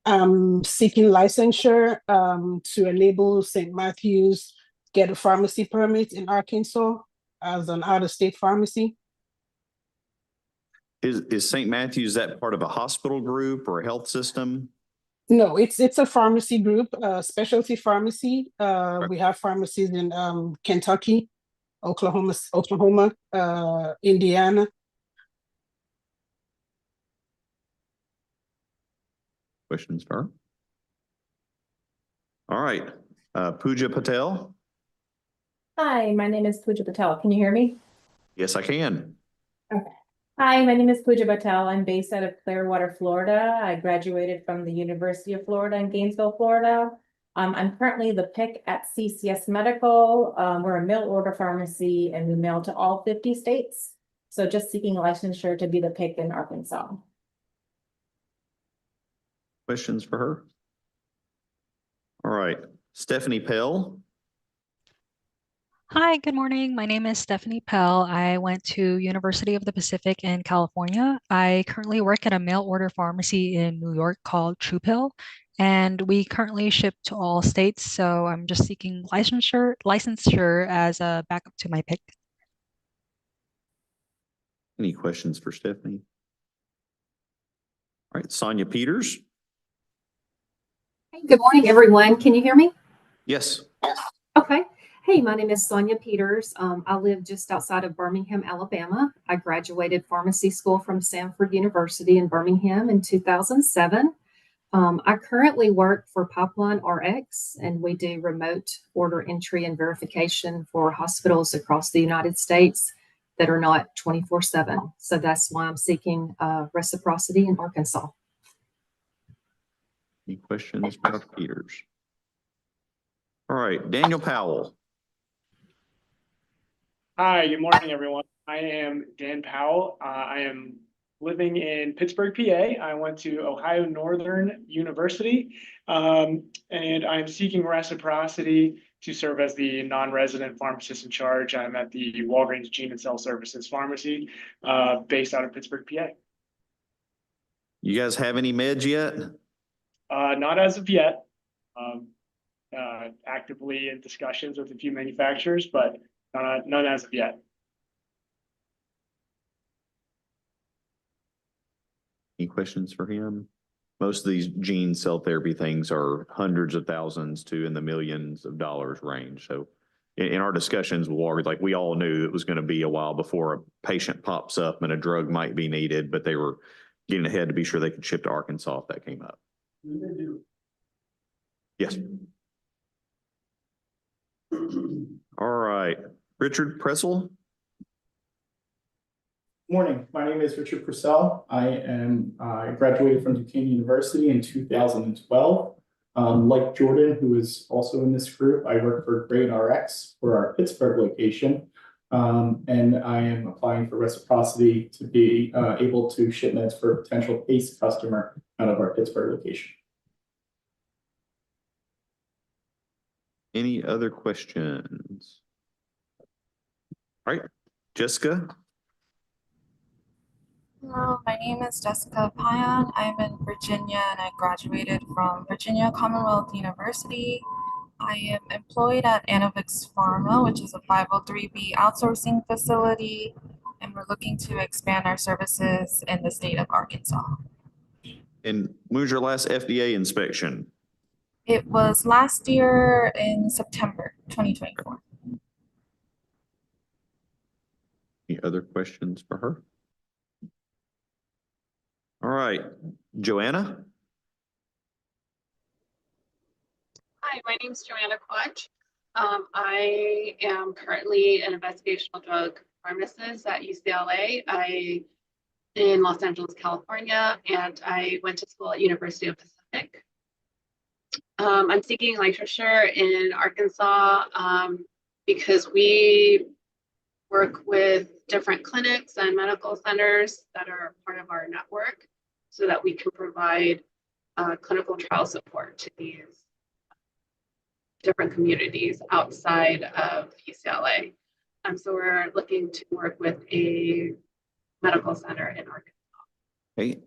I'm seeking licensure to enable St. Matthew's get a pharmacy permit in Arkansas as an out-of-state pharmacy. Is St. Matthew's, that part of a hospital group or a health system? No, it's a pharmacy group, specialty pharmacy. We have pharmacies in Kentucky, Oklahoma, Indiana. Questions for her? All right, Pooja Patel. Hi, my name is Pooja Patel. Can you hear me? Yes, I can. Okay. Hi, my name is Pooja Patel. I'm based out of Clearwater, Florida. I graduated from the University of Florida in Gainesville, Florida. I'm currently the PIC at CCS Medical. We're a mail order pharmacy and we mail to all 50 states. So just seeking licensure to be the PIC in Arkansas. Questions for her? All right, Stephanie Pell. Hi, good morning. My name is Stephanie Pell. I went to University of the Pacific in California. I currently work at a mail order pharmacy in New York called TruePill, and we currently ship to all states. So I'm just seeking licensure as a backup to my PIC. Any questions for Stephanie? All right, Sonia Peters. Hey, good morning, everyone. Can you hear me? Yes. Okay. Hey, my name is Sonia Peters. I live just outside of Birmingham, Alabama. I graduated pharmacy school from Samford University in Birmingham in 2007. I currently work for Pipeline RX, and we do remote order entry and verification for hospitals across the United States that are not 24/7. So that's why I'm seeking reciprocity in Arkansas. Any questions for Dr. Peters? All right, Daniel Powell. Hi, good morning, everyone. I am Dan Powell. I am living in Pittsburgh, PA. I went to Ohio Northern University, and I'm seeking reciprocity to serve as the non-resident pharmacist in charge. I'm at the Walgreens Gene and Cell Services Pharmacy, based out of Pittsburgh, PA. You guys have any meds yet? Not as of yet. Actively in discussions with a few manufacturers, but none as of yet. Any questions for him? Most of these gene cell therapy things are hundreds of thousands to in the millions of dollars range. So in our discussions with Walgreens, like we all knew it was going to be a while before a patient pops up and a drug might be needed, but they were getting ahead to be sure they could ship to Arkansas if that came up. Yes. All right, Richard Pressel. Morning, my name is Richard Purcell. I graduated from Duquesne University in 2012. Like Jordan, who is also in this group, I work for Grain RX for our Pittsburgh location. And I am applying for reciprocity to be able to ship meds for a potential PACE customer out of our Pittsburgh location. Any other questions? All right, Jessica. Hello, my name is Jessica Payan. I'm in Virginia and I graduated from Virginia Commonwealth University. I am employed at Annovix Pharma, which is a 503B outsourcing facility, and we're looking to expand our services in the state of Arkansas. And when was your last FDA inspection? It was last year in September 2024. Any other questions for her? All right, Joanna. Hi, my name is Joanna Quatch. I am currently an investigational drug pharmacist at UCLA. In Los Angeles, California, and I went to school at University of Pacific. I'm seeking licensure in Arkansas because we work with different clinics and medical centers that are part of our network so that we can provide clinical trial support to these different communities outside of UCLA. So we're looking to work with a medical center in Arkansas. Hey,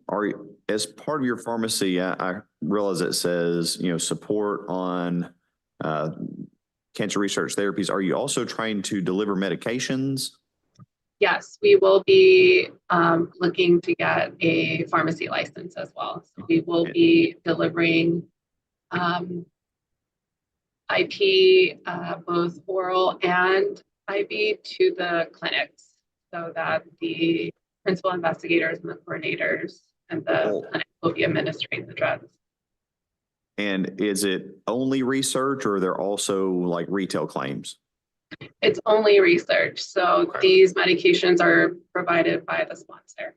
as part of your pharmacy, I realize it says, support on cancer research therapies. Are you also trying to deliver medications? Yes, we will be looking to get a pharmacy license as well. So we will be delivering IP, both oral and IV, to the clinics so that the principal investigators and the coordinators and the clinic will be administering the drugs. And is it only research or are there also like retail claims? It's only research. So these medications are provided by the sponsor.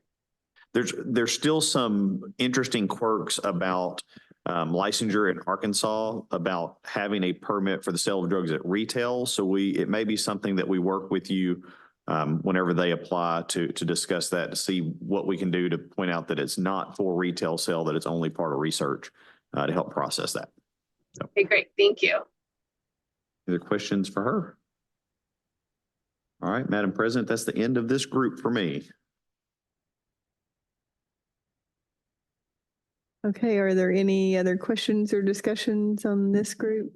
There's still some interesting quirks about licensure in Arkansas about having a permit for the sale of drugs at retail. So it may be something that we work with you whenever they apply to discuss that, to see what we can do to point out that it's not for retail sale, that it's only part of research to help process that. So, okay, great. Thank you. other questions for her? All right, Madam President, that's the end of this group for me. Okay, are there any other questions or discussions on this group?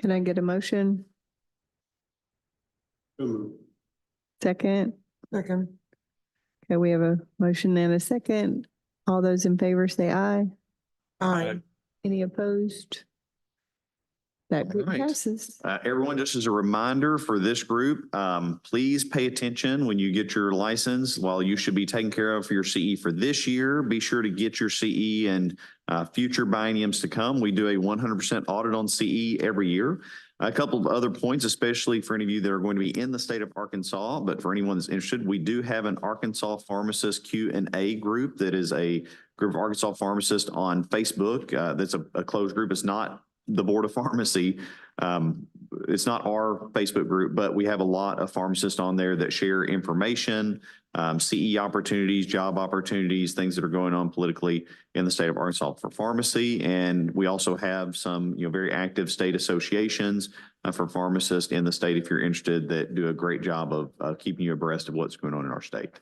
Can I get a motion? Second? Second. Okay, we have a motion and a second. All those in favor say aye. Aye. Any opposed? That group Right. passes. Everyone, just as a reminder for this group, please pay attention when you get your license. While you should be taken care of for your CE for this year, be sure to get your CE and future bienniums to come. We do a 100% audit on CE every year. A couple of other points, especially for any of you that are going to be in the state of Arkansas, but for anyone that's interested, we do have an Arkansas Pharmacist Q&A group that is a group of Arkansas pharmacists on Facebook. That's a closed group. It's not the Board of Pharmacy. It's not our Facebook group, but we have a lot of pharmacists on there that share information, CE opportunities, job opportunities, things that are going on politically in the state of Arkansas for pharmacy. And we also have some, very active state associations for pharmacists in the state, if you're interested, that do a great job of keeping you abreast of what's going on in our state.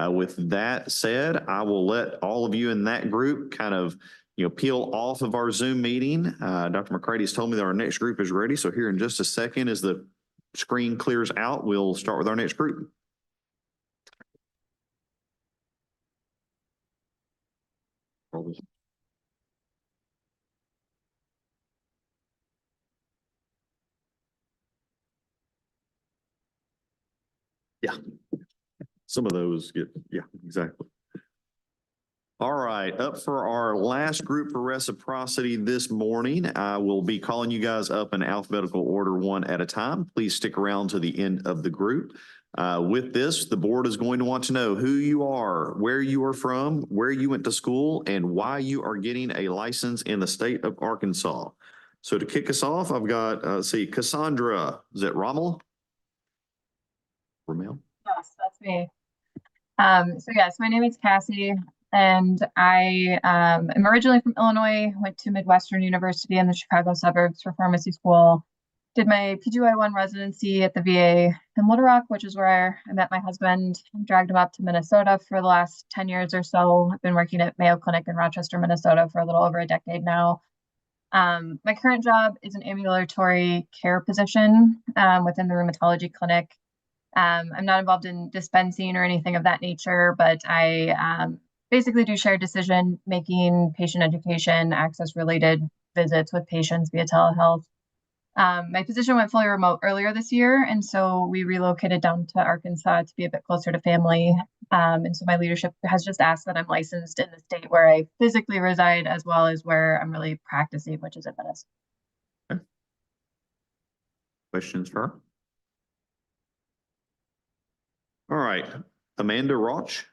With that said, I will let all of you in that group kind of peel off of our Zoom meeting. Dr. McCready has told me that our next group is ready. So here in just a second, as the screen clears out, we'll start with our next group. Yeah. Some of those get, yeah, exactly. All right, up for our last group for reciprocity this morning. I will be calling you guys up in alphabetical order one at a time. Please stick around to the end of the group. With this, the board is going to want to know who you are, where you are from, where you went to school, and why you are getting a license in the state of Arkansas. So to kick us off, I've got, let's see, Cassandra. Is that Rommel? Rommel? Yes, that's me. So yes, my name is Cassie. And I am originally from Illinois, went to Midwestern University in the Chicago suburbs for pharmacy school, did my PGY1 residency at the VA in Little Rock, which is where I met my husband, dragged him up to Minnesota for the last 10 years or so. I've been working at Mayo Clinic in Rochester, Minnesota for a little over a decade now. My current job is an ambulatory care position within the rheumatology clinic. I'm not involved in dispensing or anything of that nature, but I basically do shared decision making, patient education, access related visits with patients via telehealth. My position went fully remote earlier this year, and so we relocated down to Arkansas to be a bit closer to family. And so my leadership has just asked that I'm licensed in the state where I physically reside, as well as where I'm really practicing, which is in Minnesota. Okay. Questions for her? All right, Amanda Roch.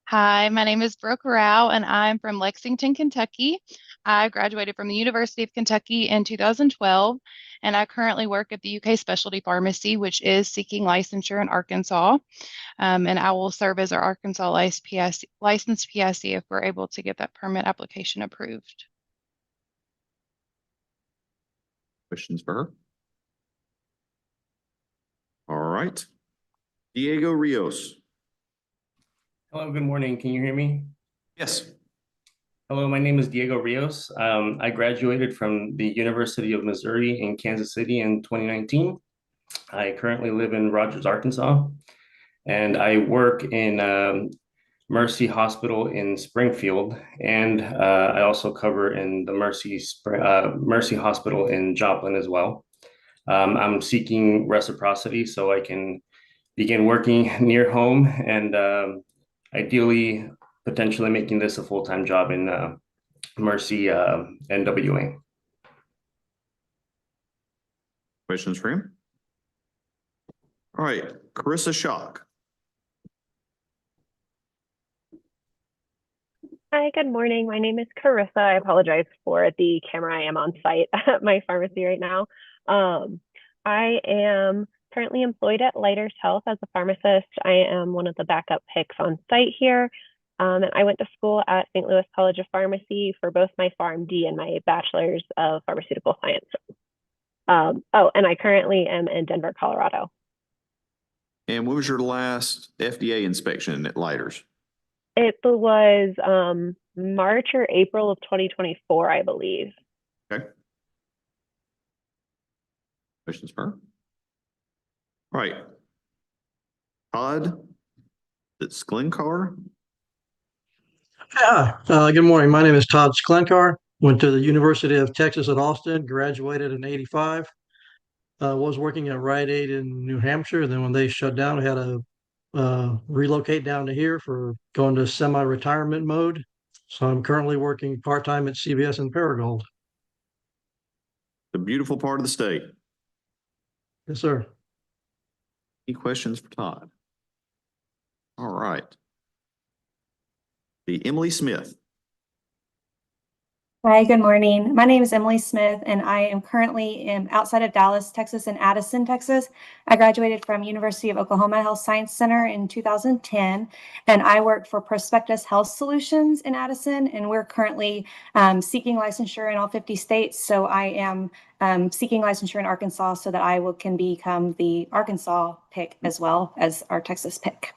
Hi, my name is Brooke Rao, and I'm from Lexington, Kentucky. I graduated from the University of Kentucky in 2012, and I currently work at the UK Specialty Pharmacy, which is seeking licensure in Arkansas. And I will serve as our Arkansas licensed PIC if we're able to get that permit application approved. Questions for her? All right. Diego Rios. Hello, good morning. Can you hear me? Yes. Hello, my name is Diego Rios. I graduated from the University of Missouri in Kansas City in 2019. I currently live in Rogers, Arkansas, and I work in Mercy Hospital in Springfield, and I also cover in the Mercy Hospital in Joplin as well. I'm seeking reciprocity so I can begin working near home and ideally, potentially making this a full-time job in Mercy NWA. Questions for him? All right, Carissa Schock. Hi, good morning. My name is Carissa. I apologize for the camera. I am on site at my pharmacy right now. I am currently employed at Leiters Health as a pharmacist. I am one of the backup picks on site here. And I went to school at St. Louis College of Pharmacy for both my PharmD and my Bachelor's of Pharmaceutical Science. And I currently am in Denver, Colorado. And when was your last FDA inspection at Leiters? It was March or April of 2024, I believe. Okay. Questions for her? All right. Todd Sklenkar. Yeah, good morning. My name is Todd Sklenkar. Went to the University of Texas at Austin, graduated in '85. Was working at Rite Aid in New Hampshire. Then when they shut down, I had to relocate down to here for going to semi-retirement mode. So I'm currently working part-time at CVS in Paragould. The beautiful part of the state. Yes, sir. Any questions for Todd? All right. The Emily Smith. Hi, good morning. My name is Emily Smith, and I am currently outside of Dallas, Texas, in Addison, Texas. I graduated from University of Oklahoma Health Science Center in 2010, and I work for Prospectus Health Solutions in Addison, and we're currently seeking licensure in all 50 states. So I am seeking licensure in Arkansas so that can become the Arkansas pick as well as our Texas pick.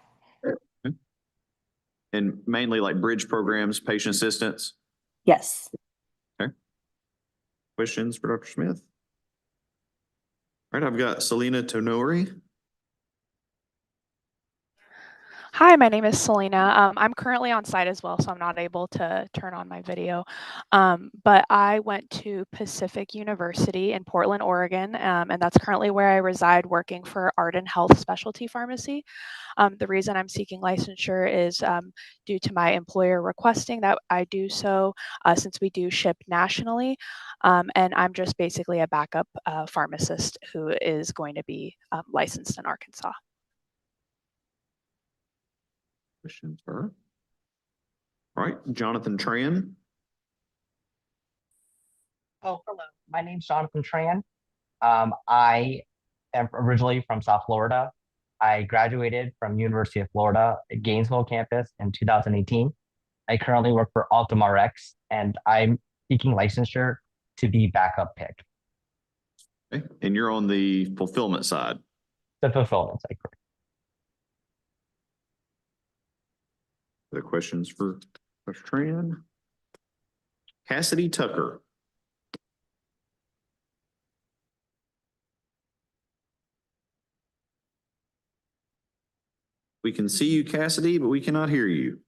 And mainly like bridge programs, patient assistance? Yes. Okay. Questions for Dr. Smith? All right, I've got Selena Tonori. Hi, my name is Selena. I'm currently on site as well, so I'm not able to turn on my video. But I went to Pacific University in Portland, Oregon, and that's currently where I reside working for Arden Health Specialty Pharmacy. The reason I'm seeking licensure is due to my employer requesting that I do so since we do ship nationally. And I'm just basically a backup pharmacist who is going to be licensed in Arkansas. Questions for her? All right, Jonathan Tran. Oh, hello. My name's Jonathan Tran. I am originally from South Florida. I graduated from University of Florida at Gainesville campus in 2018. I currently work for Optum Rx, and I'm seeking licensure to be backup pick. Okay. And you're on the fulfillment side? The fulfillment side, correct. Other questions for Dr. Tran? Cassidy Tucker. We can see you, Cassidy, but we cannot hear you.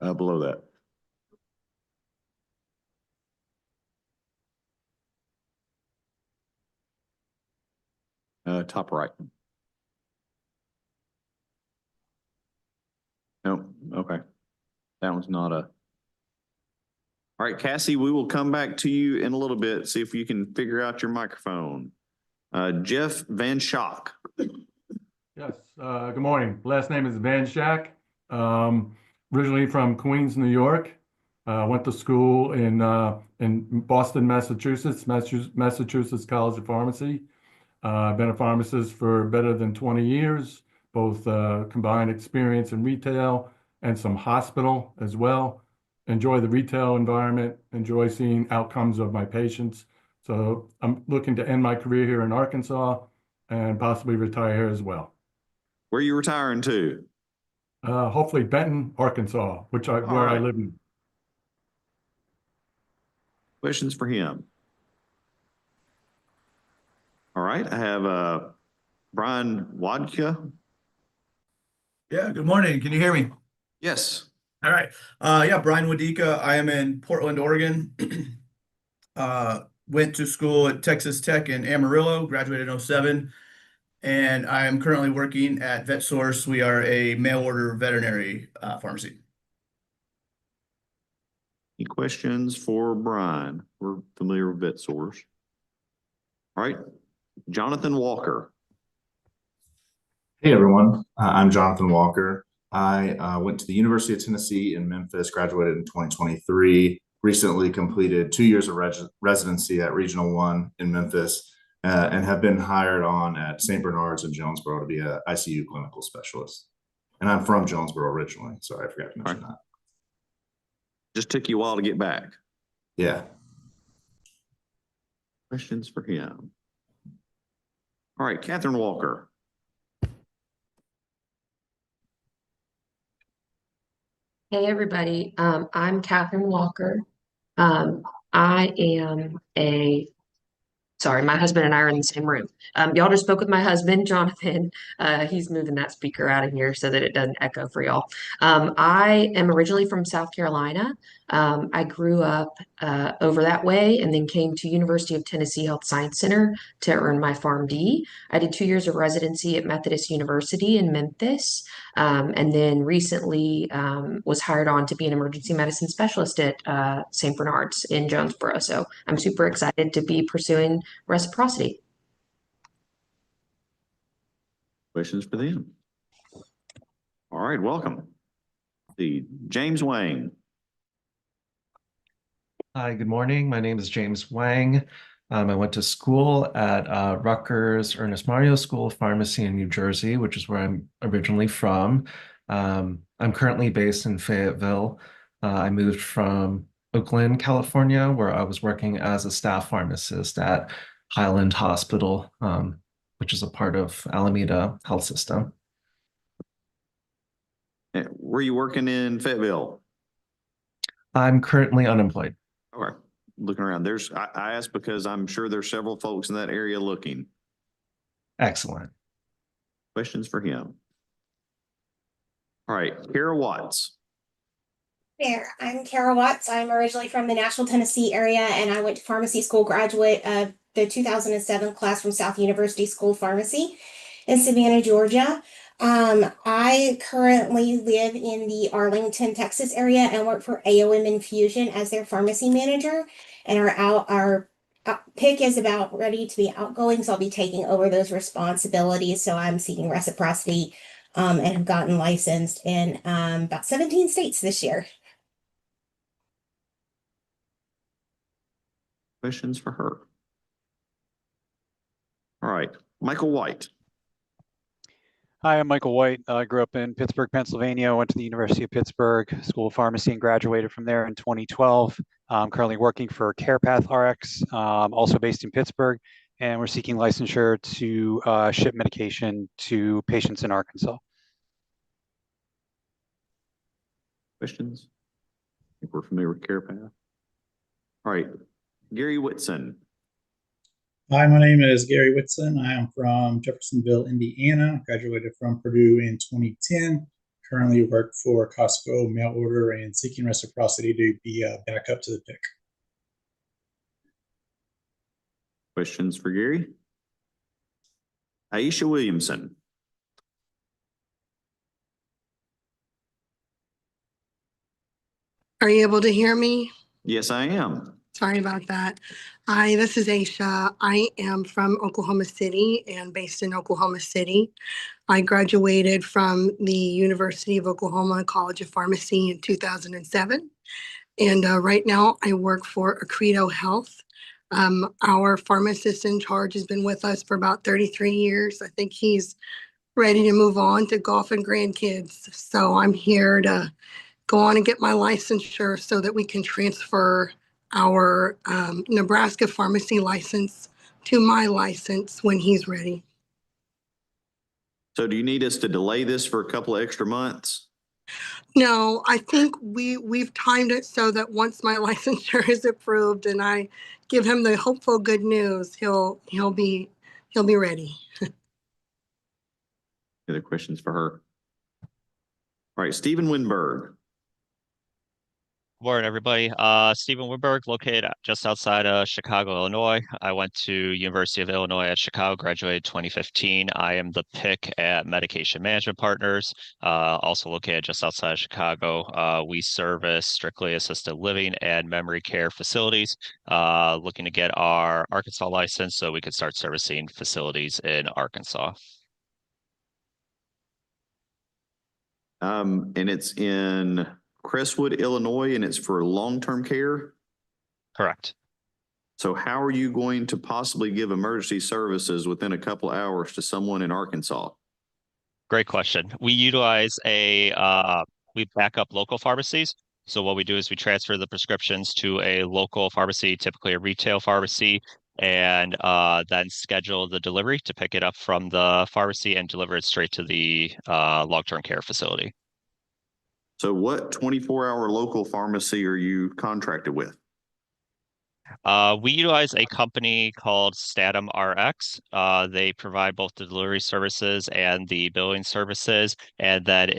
Below that. Top right. No, okay. That one's not a. All right, Cassie, we will come back to you in a little bit, see if you can figure out your microphone. Jeff Van Schaak. Yes, good morning. Last name is Van Schaak. Originally from Queens, New York. Went to school in Boston, Massachusetts College of Pharmacy. I've been a pharmacist for better than 20 years, both combined experience in retail and some hospital as well. Enjoy the retail environment, enjoy seeing outcomes of my patients. So I'm looking to end my career here in Arkansas and possibly retire here as well. Where are you retiring to? Hopefully Benton, Arkansas, where I live in. Questions for him? All right, I have Brian Wadka. Yeah, good morning. Can you hear me? Yes. All right. Yeah, Brian Wadika. I am in Portland, Oregon. Went to school at Texas Tech in Amarillo, graduated in 2007. And I am currently working at VetSource. We are a mail order veterinary pharmacy. Any questions for Brian? We're familiar with VetSource. All right, Jonathan Walker. Hey everyone, I'm Jonathan Walker. I went to the University of Tennessee in Memphis, graduated in 2023, recently completed 2 years of residency at Regional One in Memphis, and have been hired on at St. Bernard's in Jonesboro to be a ICU clinical specialist. And I'm from Jonesboro originally. Sorry, I forgot to mention that. Just took you a while to get back. Yeah. Questions for him? All right, Catherine Walker. Hey, everybody. I'm Catherine Walker. I am sorry, my husband and I are in the same room. Y'all just spoke with my husband, Jonathan. He's moving that speaker out of here so that it doesn't echo for y'all. I am originally from South Carolina. I grew up over that way and then came to University of Tennessee Health Science Center to earn my PharmD. I did 2 years of residency at Methodist University in Memphis, and then recently was hired on to be an emergency medicine specialist at St. Bernard's in Jonesboro. So I'm super excited to be pursuing reciprocity. Questions for them? All right, welcome. James Wang. Hi, good morning. My name is James Wang. I went to school at Rutgers Ernest Mario School of Pharmacy in New Jersey, which is where I'm originally from. I'm currently based in Fayetteville. I moved from Oakland, California, where I was working as a staff pharmacist at Highland Hospital, which is a part of Alameda Health System. Were you working in Fayetteville? I'm currently unemployed. All right, looking around. I asked because I'm sure there's several folks in that area looking. Excellent. Questions for him? All right, Kara Watts. There, I'm Kara Watts. I'm originally from the Nashville, Tennessee area, and I went to pharmacy school, graduate of the 2007 class from South University School of Pharmacy in Savannah, Georgia. I currently live in the Arlington, Texas area and work for AOM Infusion as their pharmacy manager. And our pick is about ready to be outgoing, so I'll be taking over those responsibilities. So I'm seeking reciprocity and have gotten licensed in about 17 states this year. Questions for her? All right, Michael White. Hi, I'm Michael White. I grew up in Pittsburgh, Pennsylvania. Went to the University of Pittsburgh School of Pharmacy and graduated from there in 2012. I'm currently working for CarePath RX, also based in Pittsburgh, and we're seeking licensure to ship medication to patients in Arkansas. Questions? I think we're familiar with CarePath. All right, Gary Whitson. Hi, my name is Gary Whitson. I am from Jeffersonville, Indiana. Graduated from Purdue in 2010. Currently work for Costco mail order and seeking reciprocity to be back up to the pick. Questions for Gary? Aisha Williamson. Are you able to hear me? Yes, I am. Sorry about that. This is Aisha. I am from Oklahoma City and based in Oklahoma City. I graduated from the University of Oklahoma College of Pharmacy in 2007. And right now I work for Accredo Health. Our pharmacist in charge has been with us for about 33 years. I think he's ready to move on to golf and grandkids. So I'm here to go on and get my licensure so that we can transfer our Nebraska pharmacy license to my license when he's ready. So do you need us to delay this for a couple of extra months? No, I think we've timed it so that once my licensure is approved and I give him the hopeful good news, he'll be ready. Other questions for her? All right, Stephen Winberg. Morning, everybody. Stephen Winberg, located just outside of Chicago, Illinois. I went to University of Illinois at Chicago, graduated 2015. I am the pick at Medication Management Partners, also located just outside of Chicago. We service strictly assisted living and memory care facilities, looking to get our Arkansas license so we could start servicing facilities in Arkansas. And it's in Crestwood, Illinois, and it's for long-term care. Correct. So how are you going to possibly give emergency services within a couple of hours to someone in Arkansas? Great question. We utilize we back up local pharmacies. So what we do is we transfer the prescriptions to a local pharmacy, typically a retail pharmacy, and then schedule the delivery to pick it up from the pharmacy and deliver it straight to the long-term care facility. So what 24-hour local pharmacy are you contracted with? We utilize a company called Statum RX. They provide both the delivery services and the billing services, and then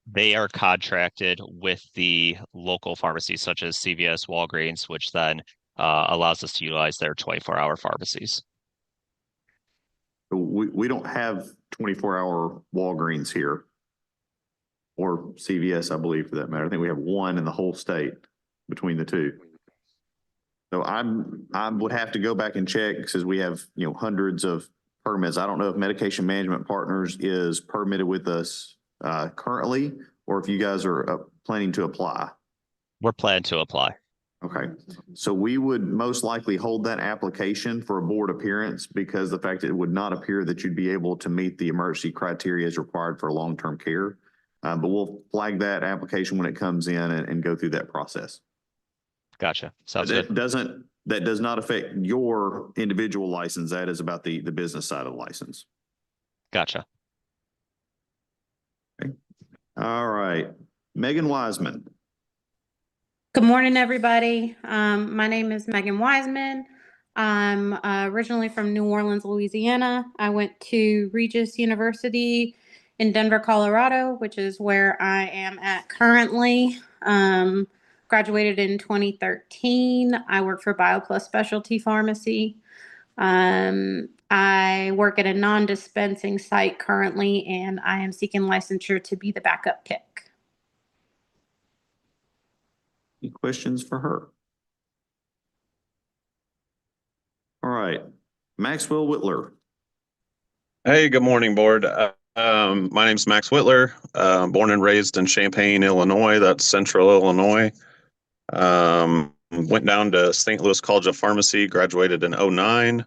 they are contracted with the local pharmacies such as CVS, Walgreens, which then allows us to utilize their 24-hour pharmacies. We don't have 24-hour Walgreens here, or CVS, I believe, for that matter. I think we have one in the whole state between the two. So I would have to go back and check because we have, hundreds of permits. I don't know if Medication Management Partners is permitted with us currently, or if you guys are planning to apply. We're planning to apply. Okay. So we would most likely hold that application for a board appearance because the fact that it would not appear that you'd be able to meet the emergency criteria as required for long-term care. But we'll flag that application when it comes in and go through that process. Gotcha. Sounds good. That does not affect your individual license. That is about the business side of the license. Gotcha. Okay. All right. Megan Wiseman. Good morning, everybody. My name is Megan Wiseman. I'm originally from New Orleans, Louisiana. I went to Regis University in Denver, Colorado, which is where I am at currently. Graduated in 2013. I work for BioPlus Specialty Pharmacy. I work at a non-dispensing site currently, and I am seeking licensure to be the backup pick. Any questions for her? All right. Maxwell Whitler. Hey, good morning, board. My name's Max Whitler, born and raised in Champaign, Illinois. That's central Illinois. Went down to St. Louis College of Pharmacy, graduated in 2009,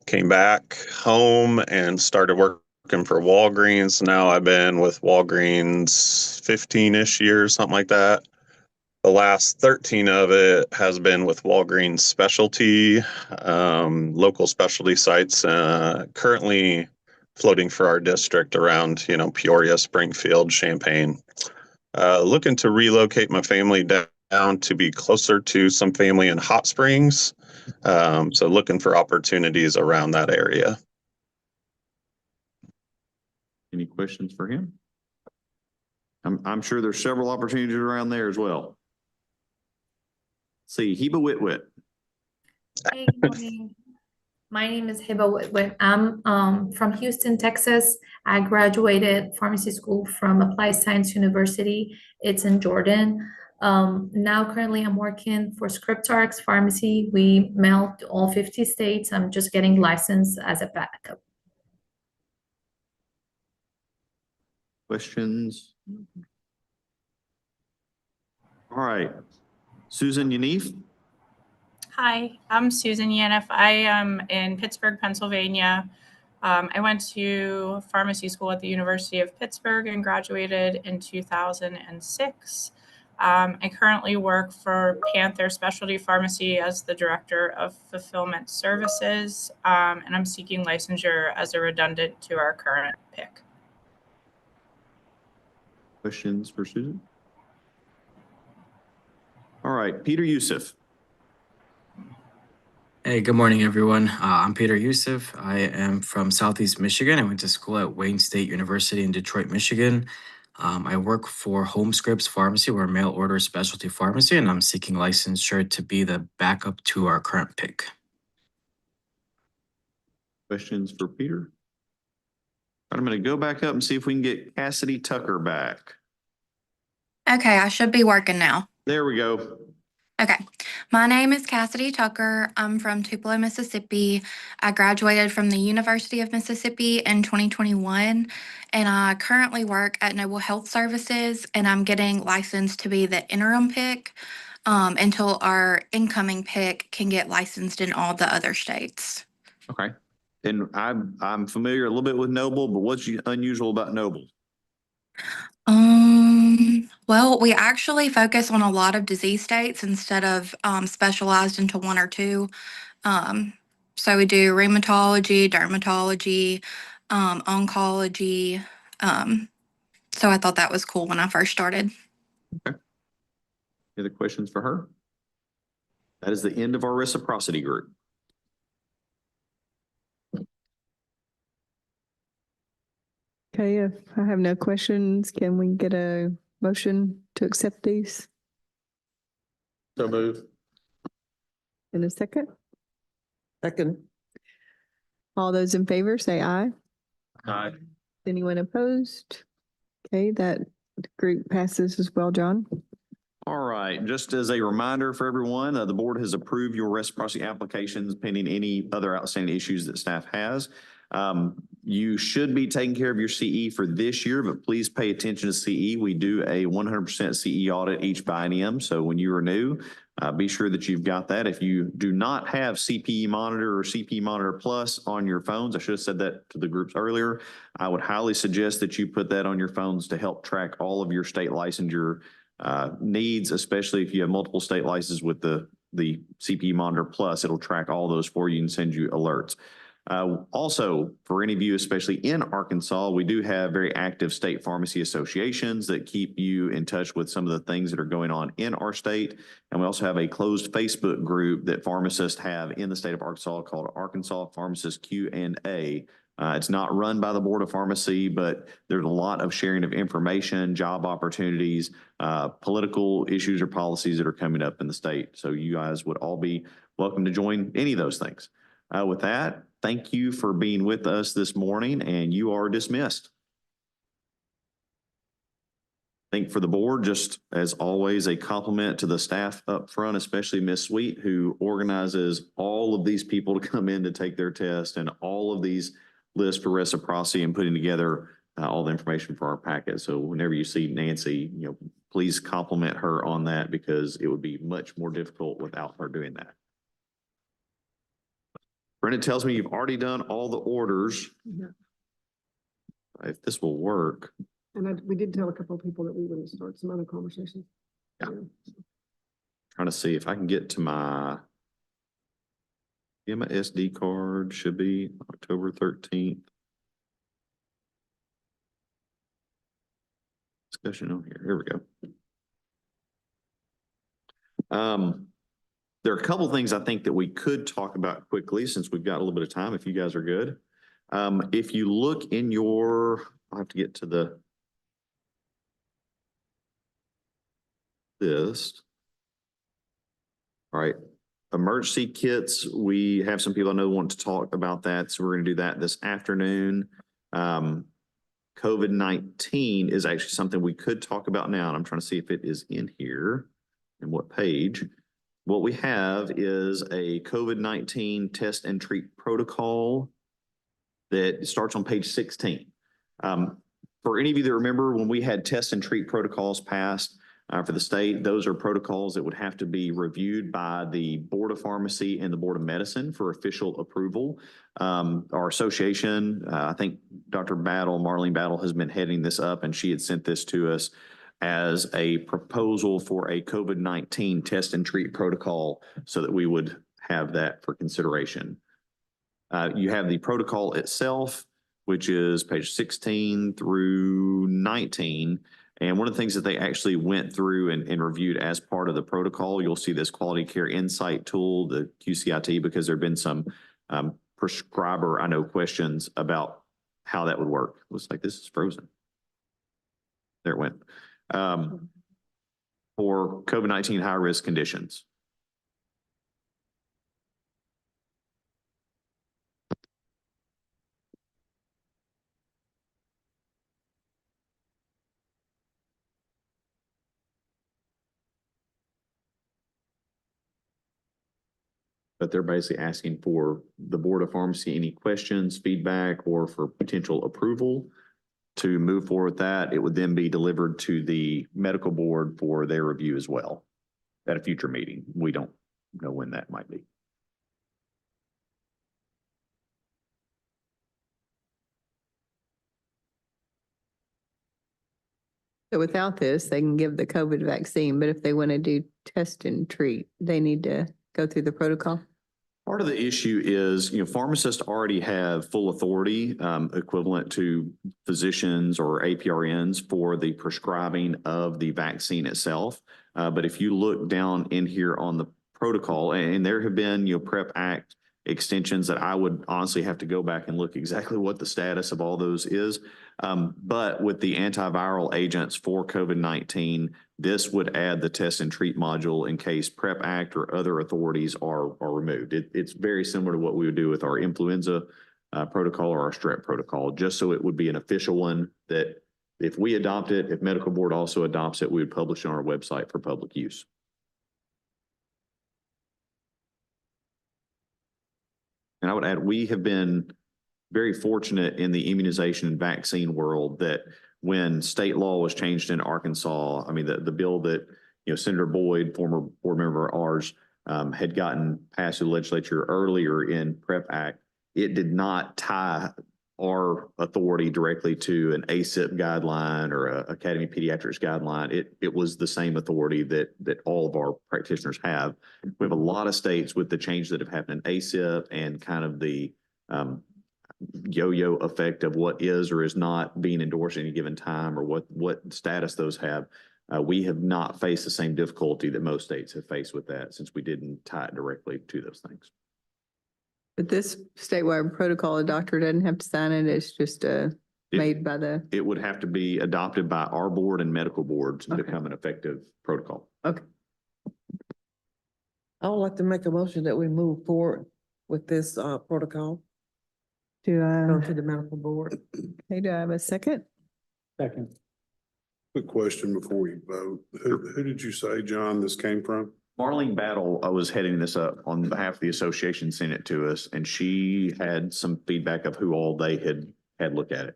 came back home and started working for Walgreens. Now I've been with Walgreens 15-ish years, something like that. The last 13 of it has been with Walgreens Specialty, local specialty sites, currently floating for our district around, Peoria, Springfield, Champaign. Looking to relocate my family down to be closer to some family in Hot Springs. So looking for opportunities around that area. Any questions for him? I'm sure there's several opportunities around there as well. See, Heba Whitwit. Hey, good morning. My name is Heba Whitwit. I'm from Houston, Texas. I graduated pharmacy school from Applied Science University. It's in Jordan. Now currently I'm working for ScriptRx Pharmacy. We mail to all 50 states. I'm just getting licensed as a backup. Questions? All right. Susan Yanif. Hi, I'm Susan Yanif. I am in Pittsburgh, Pennsylvania. I went to pharmacy school at the University of Pittsburgh and graduated in 2006. I currently work for Panther Specialty Pharmacy as the Director of Fulfillment Services, and I'm seeking licensure as a redundant to our current pick. Questions for Susan? All right, Peter Youssef. Hey, good morning, everyone. I'm Peter Youssef. I am from Southeast Michigan. I went to school at Wayne State University in Detroit, Michigan. I work for Home Scripts Pharmacy. We're a mail order specialty pharmacy, and I'm seeking licensure to be the backup to our current pick. Questions for Peter? I'm going to go back up and see if we can get Cassidy Tucker back. Okay, I should be working now. There we go. Okay. My name is Cassidy Tucker. I'm from Tupelo, Mississippi. I graduated from the University of Mississippi in 2021, and I currently work at Noble Health Services, and I'm getting licensed to be the interim pick until our incoming pick can get licensed in all the other states. Okay. And I'm familiar a little bit with Noble, but what's unusual about Noble? Well, we actually focus on a lot of disease states instead of specialized into one or two. Um, so we do rheumatology, dermatology, oncology. So I thought that was cool when I first started. Okay. Any other questions for her? That is the end of our reciprocity group. Okay, if I have no questions, can we get a motion to accept these So move. in a second? Second. All those in favor, say aye. Aye. Anyone opposed? Okay, that group passes as well, John. All right, just as a reminder for everyone, the board has approved your reciprocity applications pending any other outstanding issues that staff has. You should be taking care of your CE for this year, but please pay attention to CE. We do a 100% CE audit each biennium. So when you renew, be sure that you've got that. If you do not have CPE Monitor or CPE Monitor Plus on your phones, I should have said that to the groups earlier, I would highly suggest that you put that on your phones to help track all of your state licensure needs, especially if you have multiple state licenses with the CPE Monitor Plus. It'll track all those for you and send you alerts. Also, for any of you, especially in Arkansas, we do have very active state pharmacy associations that keep you in touch with some of the things that are going on in our state. And we also have a closed Facebook group that pharmacists have in the state of Arkansas called Arkansas Pharmacist Q&A. It's not run by the Board of Pharmacy, but there's a lot of sharing of information, job opportunities, political issues or policies that are coming up in the state. So you guys would all be welcome to join any of those things. With that, thank you for being with us this morning, and you are dismissed. I think for the board, just as always, a compliment to the staff up front, especially Ms. Sweet, who organizes all of these people to come in to take their test and all of these lists for reciprocity and putting together all the information for our packet. So whenever you see Nancy, please compliment her on that, because it would be much more difficult without her doing that. Brendan tells me you've already done all the orders. Yeah. If this will work. And we did tell a couple of people that we were going to start some other conversations. Yeah. Trying to see if I can get to my SD card. Should be October 13th. Discussion on here. Here we go. There are a couple things I think that we could talk about quickly since we've got a little bit of time, if you guys are good. If you look in your, I'll have to get to the list. All right, emergency kits. We have some people I know want to talk about that, so we're going to do that this afternoon. COVID-19 is actually something we could talk about now, and I'm trying to see if it is in here and what page. What we have is a COVID-19 test and treat protocol that starts on page 16. For any of you that remember when we had test and treat protocols passed for the state, those are protocols that would have to be reviewed by the Board of Pharmacy and the Board of Medicine for official approval. Our association, I think Dr. Battle, Marlene Battle, has been heading this up, and she had sent this to us as a proposal for a COVID-19 test and treat protocol so that we would have that for consideration. You have the protocol itself, which is page 16 through 19. And one of the things that they actually went through and reviewed as part of the protocol, you'll see this quality care insight tool, the QCIT, because there have been some prescriber, questions about how that would work. Looks like this is frozen. There it went. For COVID-19 high-risk conditions. but they're basically asking for the Board of Pharmacy, any questions, feedback, or for potential approval to move forward with that. It would then be delivered to the medical board for their review as well at a future meeting. We don't know when that might be. So without this, they can give the COVID vaccine, but if they want to do test and treat, they need to go through the protocol? Part of the issue is, pharmacists already have full authority, equivalent to physicians or APRNs for the prescribing of the vaccine itself. But if you look down in here on the protocol, and there have been, PrEP Act extensions that I would honestly have to go back and look exactly what the status of all those is. But with the antiviral agents for COVID-19, this would add the test and treat module in case PrEP Act or other authorities are removed. It's very similar to what we would do with our influenza protocol or our strep protocol, just so it would be an official one that if we adopt it, if medical board also adopts it, we would publish it on our website for public use. And I would add, we have been very fortunate in the immunization and vaccine world that when state law was changed in Arkansas, I mean, the bill that, Senator Boyd, former board member of ours, had gotten passed through the legislature earlier in PrEP Act, it did not tie our authority directly to an ACIP guideline or a Academy of Pediatrics guideline. It was the same authority that all of our practitioners have. We have a lot of states with the change that have happened in ACIP and kind of the yo-yo effect of what is or is not being endorsed at any given time or what status those have. We have not faced the same difficulty that most states have faced with that since we didn't tie it directly to those things. But this statewide protocol, a doctor doesn't have to sign it. It's just made by the. It would have to be adopted by our board and medical board to become an effective protocol. Okay. I would like to make a motion that we move forward with this protocol. Go to the medical board. Okay, do I have a second? Second. Quick question before we vote. Who did you say, John, this came from? Marlene Battle, I was heading this up on behalf of the association, sent it to us, and she had some feedback of who all they had looked at it.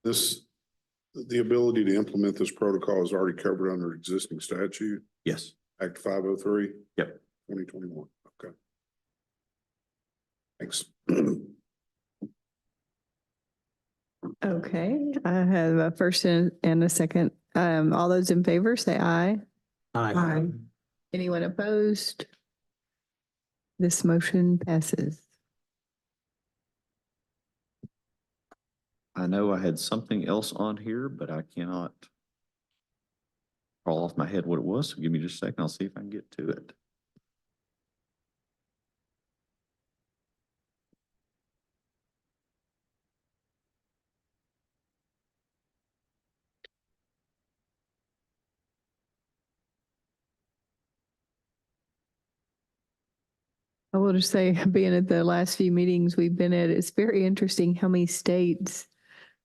The ability to implement this protocol is already covered under existing statute? Yes. Act 503? Yep. 2021, okay. Thanks. Okay, I have a first and a second. All those in favor, say aye. Aye. Anyone opposed? This motion passes. I know I had something else on here, but I cannot crawl off my head what it was. So give me just a second. I'll see if I can get to it. I will just say, being at the last few meetings we've been at, it's very interesting how many states,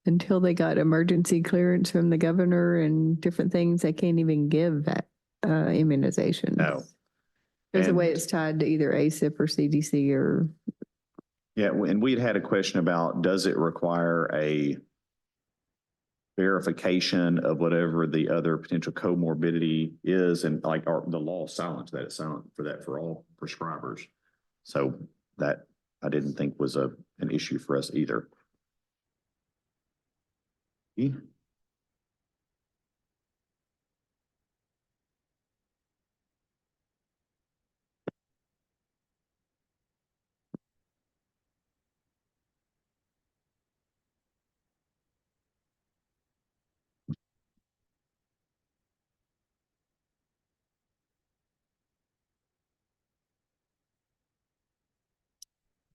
until they got emergency clearance from the governor and different things, they can't even give that immunization. No. There's a And- way it's tied to either ACIP or CDC or. Yeah, and we'd had a question about, does it require a verification of whatever the other potential comorbidity is? And like the law silence that, it's silent for that for all prescribers. So that I didn't think was an issue for us either.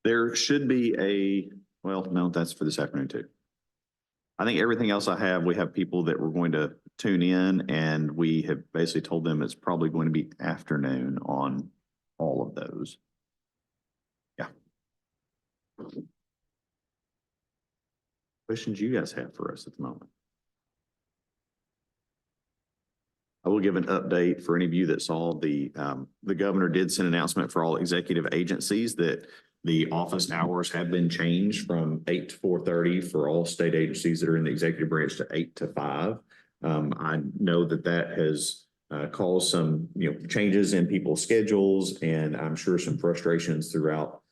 There should be well, no, that's for this afternoon too. I think everything else I have, we have people that were going to tune in, and we have basically told them it's probably going to be afternoon on all of those. Yeah. Questions you guys have for us at the moment? I will give an update for any of you that saw the governor did send an announcement for all executive agencies that the office hours have been changed from 8 to 4:30 for all state agencies that are in the executive branch to 8 to 5. I know that has caused some, changes in people's schedules, and I'm sure some frustrations throughout,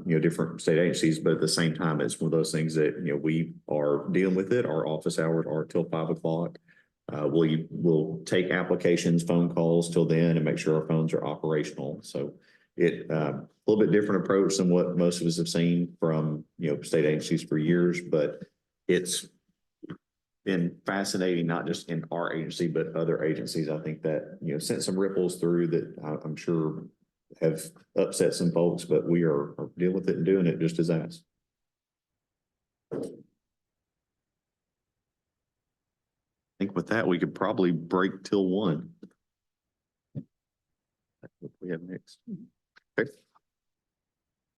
different state agencies. But at the same time, it's one of those things that, we are dealing with it. Our office hours are till 5 o'clock. We'll take applications, phone calls till then and make sure our phones are operational. So it, a little bit different approach than what most of us have seen from, state agencies for years, but it's been fascinating, not just in our agency, but other agencies. I think that, sent some ripples through that I'm sure have upset some folks, but we are dealing with it and doing it just as asked. I think with that, we could probably break till 1. That's what we have next. Okay.